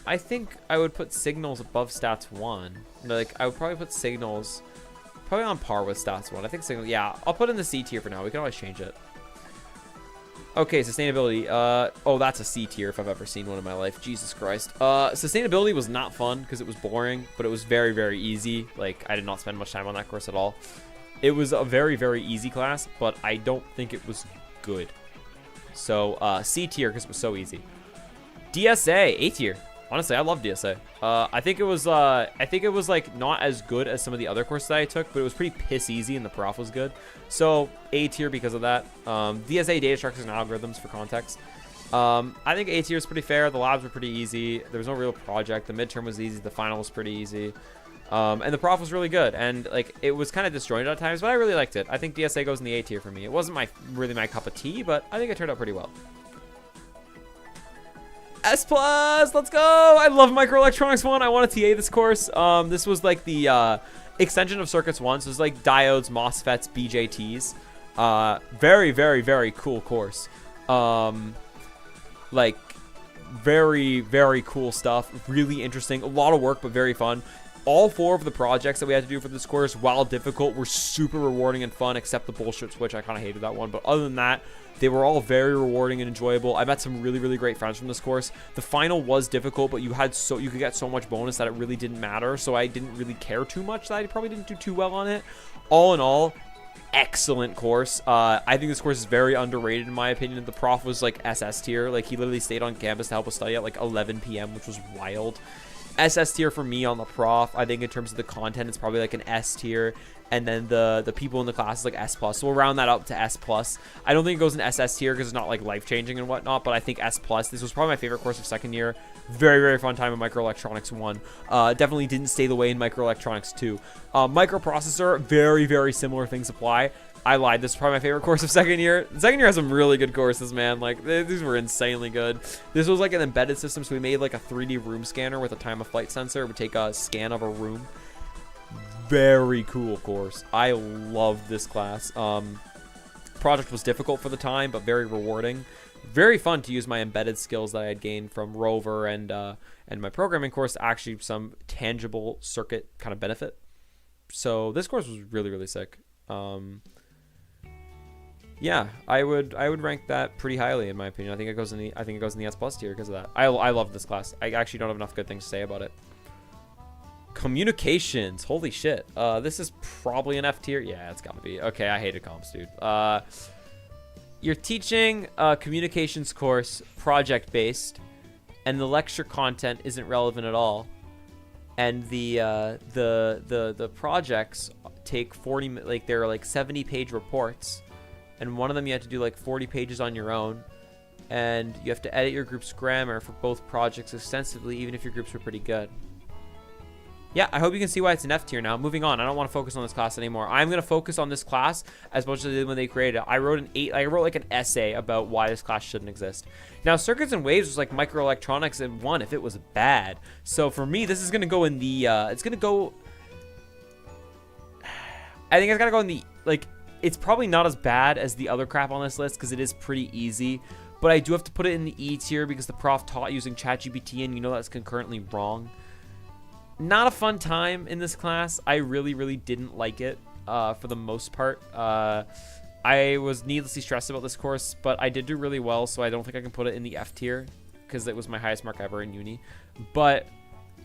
I think I would put Signals above Stats 1. Like, I would probably put Signals probably on par with Stats 1. I think Signals, yeah, I'll put in the C tier for now. We can always change it. Okay, sustainability. Oh, that's a C tier if I've ever seen one in my life. Jesus Christ. Sustainability was not fun because it was boring, but it was very, very easy. Like, I did not spend much time on that course at all. It was a very, very easy class, but I don't think it was good. So, C tier because it was so easy. DSA, A tier. Honestly, I love DSA. I think it was like not as good as some of the other courses that I took, but it was pretty piss easy and the prof was good. So A tier because of that. DSA, data structures and algorithms for context. I think A tier is pretty fair. The labs were pretty easy. There was no real project. The midterm was easy. The final was pretty easy. And the prof was really good. And like it was kind of disjointed at times, but I really liked it. I think DSA goes in the A tier for me. It wasn't really my cup of tea, but I think it turned out pretty well. S+, let's go. I love microelectronics 1. I want to TA this course. This was like the extension of circuits 1. So it's like diodes, MOSFETs, BJTs. Very, very, very cool course. Like very, very cool stuff. Really interesting. A lot of work, but very fun. All 4 of the projects that we had to do for this course, while difficult, were super rewarding and fun, except the bullshit switch. I kind of hated that one. But other than that, they were all very rewarding and enjoyable. I met some really, really great friends from this course. The final was difficult, but you could get so much bonus that it really didn't matter. So I didn't really care too much. That I probably didn't do too well on it. All in all, excellent course. I think this course is very underrated in my opinion. The prof was like SS tier. Like he literally stayed on campus to help us study at like 11 p.m., which was wild. SS tier for me on the prof. I think in terms of the content, it's probably like an S tier. And then the people in the class is like S+. So we'll round that up to S+. I don't think it goes in SS tier because it's not like life-changing and whatnot, but I think S+. This was probably my favorite course of second year. Very, very fun time in microelectronics 1. Definitely didn't stay the way in microelectronics 2. Microprocessor, very, very similar things apply. I lied. This is probably my favorite course of second year. Second year has some really good courses, man. Like, these were insanely good. This was like an embedded system, so we made like a 3D room scanner with a time-of-flight sensor. It would take a scan of a room. Very cool course. I love this class. Project was difficult for the time, but very rewarding. Very fun to use my embedded skills that I had gained from Rover and my programming course to actually some tangible circuit kind of benefit. So this course was really, really sick. Yeah, I would rank that pretty highly in my opinion. I think it goes in the S+ tier because of that. I love this class. I actually don't have enough good things to say about it. Communications, holy shit. This is probably an F tier. Yeah, it's gotta be. Okay, I hated comps, dude. You're teaching a communications course, project based, and the lecture content isn't relevant at all. And the projects take 40, like they're like 70-page reports, and one of them you have to do like 40 pages on your own, and you have to edit your group's grammar for both projects extensively, even if your groups were pretty good. Yeah, I hope you can see why it's an F tier now. Moving on, I don't want to focus on this class anymore. I'm going to focus on this class as much as I did when they created it. I wrote like an essay about why this class shouldn't exist. Now, circuits and waves was like microelectronics in 1 if it was bad. So for me, this is going to go in the, I think it's got to go in the, like, it's probably not as bad as the other crap on this list because it is pretty easy. But I do have to put it in the E tier because the prof taught using ChatGPT, and you know that's concurrently wrong. Not a fun time in this class. I really, really didn't like it for the most part. I was needlessly stressed about this course, but I did do really well, so I don't think I can put it in the F tier because it was my highest mark ever in uni. But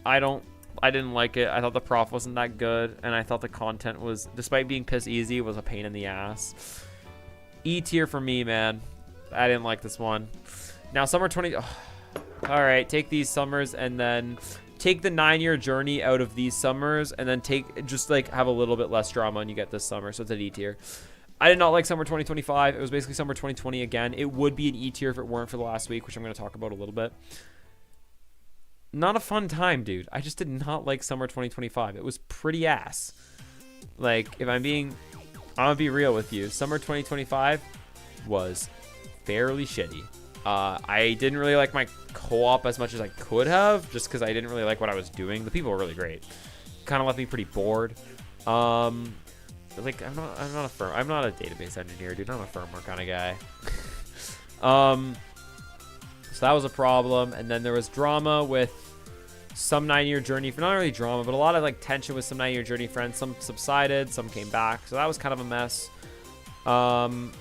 I didn't like it. I thought the prof wasn't that good, and I thought the content was, despite being piss easy, was a pain in the ass. E tier for me, man. I didn't like this one. Now, summer 20... Oh, all right, take these summers and then... Take the 9-year journey out of these summers and then just like have a little bit less drama and you get this summer. So it's an E tier. I did not like summer 2025. It was basically summer 2020 again. It would be an E tier if it weren't for the last week, which I'm going to talk about a little bit. Not a fun time, dude. I just did not like summer 2025. It was pretty ass. Like, if I'm going to be real with you. Summer 2025 was fairly shitty. I didn't really like my co-op as much as I could have, just because I didn't really like what I was doing. The people were really great. kind of left me pretty bored. Like I'm not a database engineer, dude. I'm a firmware kind of guy. So that was a problem. And then there was drama with some 9-year journey, not really drama, but a lot of like tension with some 9-year journey friends. Some subsided, some came back, so that was kind of a mess. And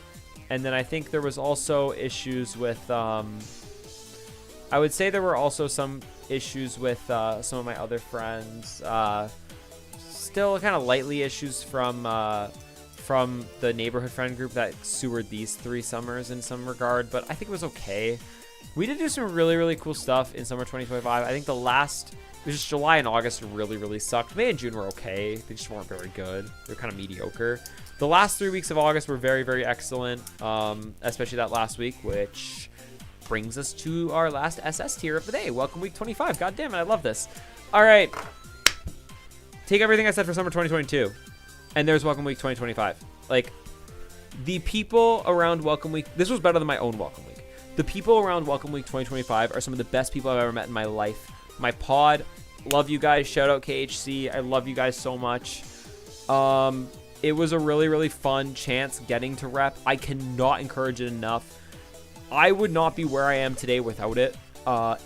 then I think there was also issues with I would say there were also some issues with some of my other friends. Still kind of lightly issues from the neighborhood friend group that sewered these 3 summers in some regard, but I think it was okay. We did do some really, really cool stuff in summer 2025. I think it was just July and August really sucked. May and June were okay. They just weren't very good. They're kind of mediocre. The last 3 weeks of August were very excellent, especially that last week, which brings us to our last SS tier of the day. Welcome week 25. God damn it, I love this. All right. Take everything I said for summer 2022, and there's welcome week 2025. Like, the people around welcome week, this was better than my own welcome week. The people around welcome week 2025 are some of the best people I've ever met in my life. My pod, love you guys. Shout out KHC. I love you guys so much. It was a really fun chance getting to rep. I cannot encourage it enough. I would not be where I am today without it.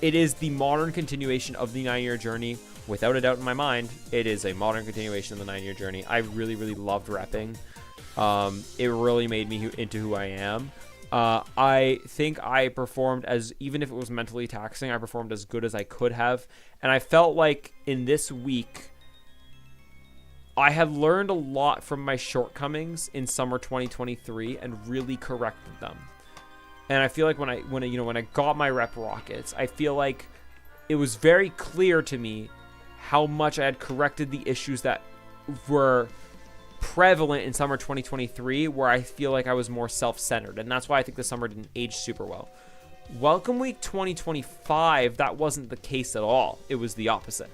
It is the modern continuation of the 9-year journey. Without a doubt in my mind, it is a modern continuation of the 9-year journey. I really loved repping. It really made me into who I am. I think I performed even if it was mentally taxing, I performed as good as I could have. And I felt like in this week, I had learned a lot from my shortcomings in summer 2023 and really corrected them. And I feel like when I got my rep rockets, I feel like it was very clear to me how much I had corrected the issues that were prevalent in summer 2023, where I feel like I was more self-centered, and that's why I think the summer didn't age super well. Welcome week 2025, that wasn't the case at all. It was the opposite,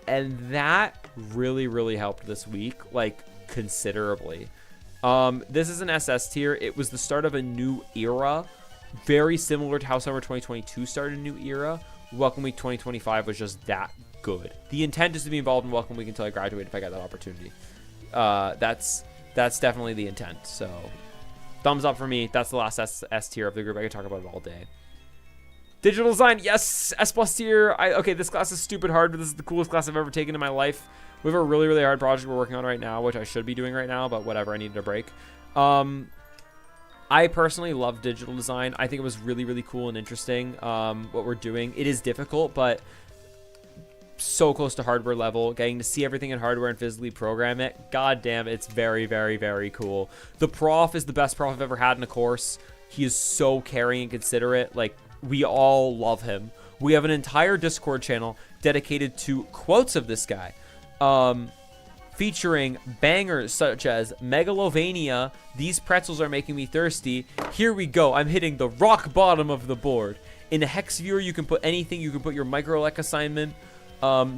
and that really helped this week, like, considerably. This is an SS tier. It was the start of a new era, very similar to how summer 2022 started a new era. Welcome week 2025 was just that good. The intent is to be involved in welcome week until I graduate if I get that opportunity. That's definitely the intent. So thumbs up for me. That's the last S tier of the group. I could talk about it all day. Digital design, yes, S+ tier. Okay, this class is stupid hard, but this is the coolest class I've ever taken in my life. We have a really hard project we're working on right now, which I should be doing right now, but whatever, I needed a break. I personally love digital design. I think it was really cool and interesting, what we're doing. It is difficult, but so close to hardware level. Getting to see everything in hardware and physically program it, god damn, it's very cool. The prof is the best prof I've ever had in a course. He is so caring and considerate. Like, we all love him. We have an entire Discord channel dedicated to quotes of this guy, featuring bangers such as Megalovania, these pretzels are making me thirsty, here we go, I'm hitting the rock bottom of the board. In a hex viewer, you can put anything. You can put your microelect assignment.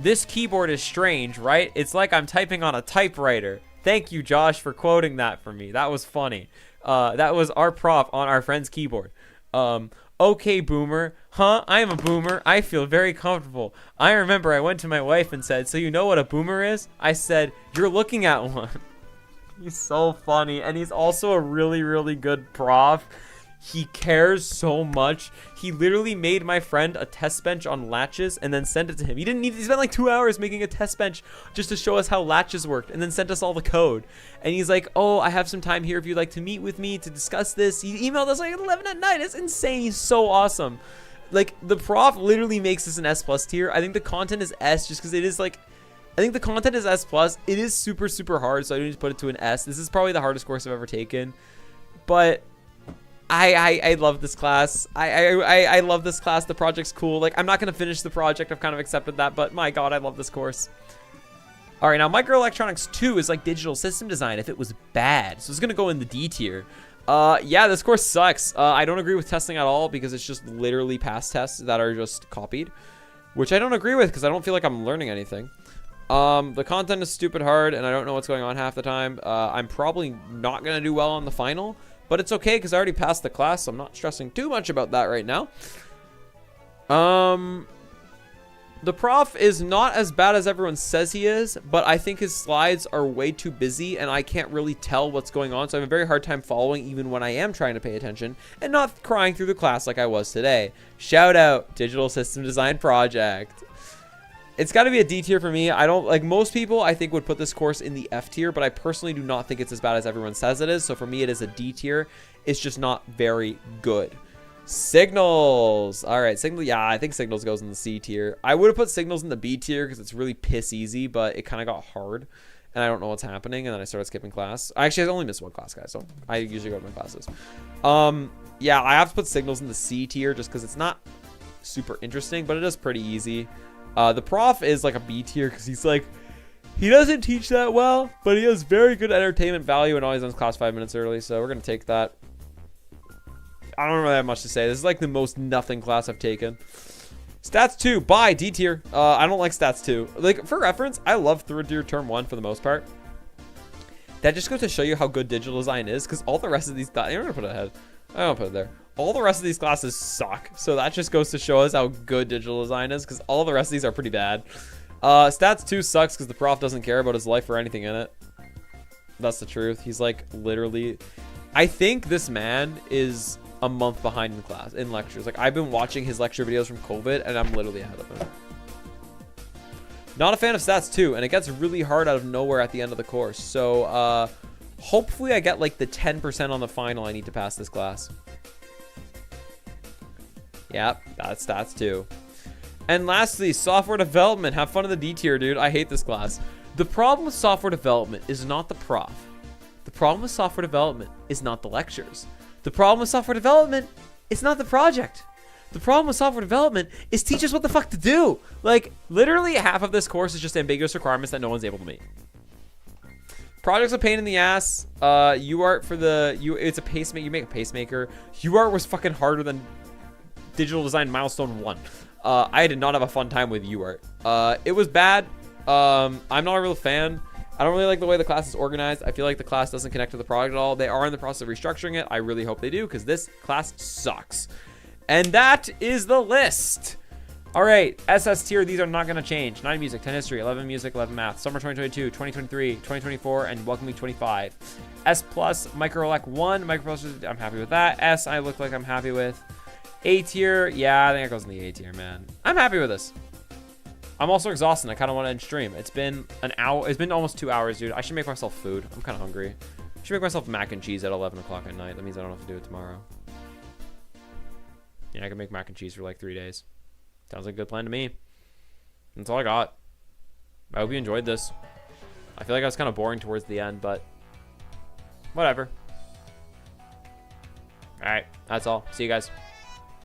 This keyboard is strange, right? It's like I'm typing on a typewriter. Thank you, Josh, for quoting that for me. That was funny. That was our prof on our friend's keyboard. Okay, boomer. Huh? I am a boomer. I feel very comfortable. I remember I went to my wife and said, so you know what a boomer is? I said, you're looking at one. He's so funny. And he's also a really good prof. He cares so much. He literally made my friend a test bench on latches and then sent it to him. He spent like 2 hours making a test bench just to show us how latches worked, and then sent us all the code. And he's like, oh, I have some time here if you'd like to meet with me to discuss this. He emailed us like at 11 at night. It's insane. He's so awesome. Like, the prof literally makes this an S+ tier. I think the content is S just because it is like, I think the content is S+. It is super hard, so I need to put it to an S. This is probably the hardest course I've ever taken. But I love this class. I love this class. The project's cool. Like, I'm not going to finish the project. I've kind of accepted that, but my God, I love this course. All right, now Microelectronics 2 is like digital system design if it was bad. So it's going to go in the D tier. Yeah, this course sucks. I don't agree with testing at all because it's just literally past tests that are just copied, which I don't agree with because I don't feel like I'm learning anything. The content is stupid hard and I don't know what's going on half the time. I'm probably not going to do well on the final, but it's okay because I already passed the class, so I'm not stressing too much about that right now. The prof is not as bad as everyone says he is, but I think his slides are way too busy and I can't really tell what's going on. So I have a very hard time following even when I am trying to pay attention and not crying through the class like I was today. Shout out Digital System Design Project. It's got to be a D tier for me. I don't like most people I think would put this course in the F tier, but I personally do not think it's as bad as everyone says it is. So for me, it is a D tier. It's just not very good. Signals. All right, signal. Yeah, I think signals goes in the C tier. I would have put signals in the B tier because it's really piss easy, but it kind of got hard and I don't know what's happening. And then I started skipping class. Actually, I only missed one class, guys, so I usually go to my classes. Yeah, I have to put signals in the C tier just because it's not super interesting, but it is pretty easy. The prof is like a B tier because he's like, he doesn't teach that well, but he has very good entertainment value and always ends class 5 minutes early. So we're going to take that. I don't really have much to say. This is like the most nothing class I've taken. Stats 2, bye, D tier. I don't like stats 2. Like, for reference, I love third year term 1 for the most part. That just goes to show you how good digital design is, because all the rest of these classes, I'm going to put it ahead. I don't put it there. All the rest of these classes suck. So that just goes to show us how good digital design is, because all the rest of these are pretty bad. Stats 2 sucks because the prof doesn't care about his life or anything in it. That's the truth. He's like literally, I think this man is a month behind in class, in lectures. Like, I've been watching his lecture videos from COVID and I'm literally ahead of him. Not a fan of stats 2, and it gets really hard out of nowhere at the end of the course. So hopefully I get like the 10% on the final I need to pass this class. Yep, that's stats 2. And lastly, software development. Have fun in the D tier, dude. I hate this class. The problem with software development is not the prof. The problem with software development is not the lectures. The problem with software development is not the project. The problem with software development is teach us what the fuck to do. Like, literally half of this course is just ambiguous requirements that no one's able to meet. Project's a pain in the ass. UART for the, it's a pacemaker. You make a pacemaker. UART was fucking harder than digital design milestone 1. I did not have a fun time with UART. It was bad. I'm not a real fan. I don't really like the way the class is organized. I feel like the class doesn't connect to the project at all. They are in the process of restructuring it. I really hope they do because this class sucks. And that is the list. All right, SS tier, these are not going to change. 9 music, 10 history, 11 music, 11 math, summer 2022, 2023, 2024, and welcome week 25. S plus, microelect 1, microprocessor, I'm happy with that. S, I look like I'm happy with. A tier, yeah, I think it goes in the A tier, man. I'm happy with this. I'm also exhausted. I kind of want to end stream. It's been an hour. It's been almost 2 hours, dude. I should make myself food. I'm kind of hungry. I should make myself mac and cheese at 11 o'clock at night. That means I don't have to do it tomorrow. Yeah, I can make mac and cheese for like 3 days. Sounds like a good plan to me. That's all I got. I hope you enjoyed this. I feel like I was kind of boring towards the end, but whatever. All right, that's all. See you guys.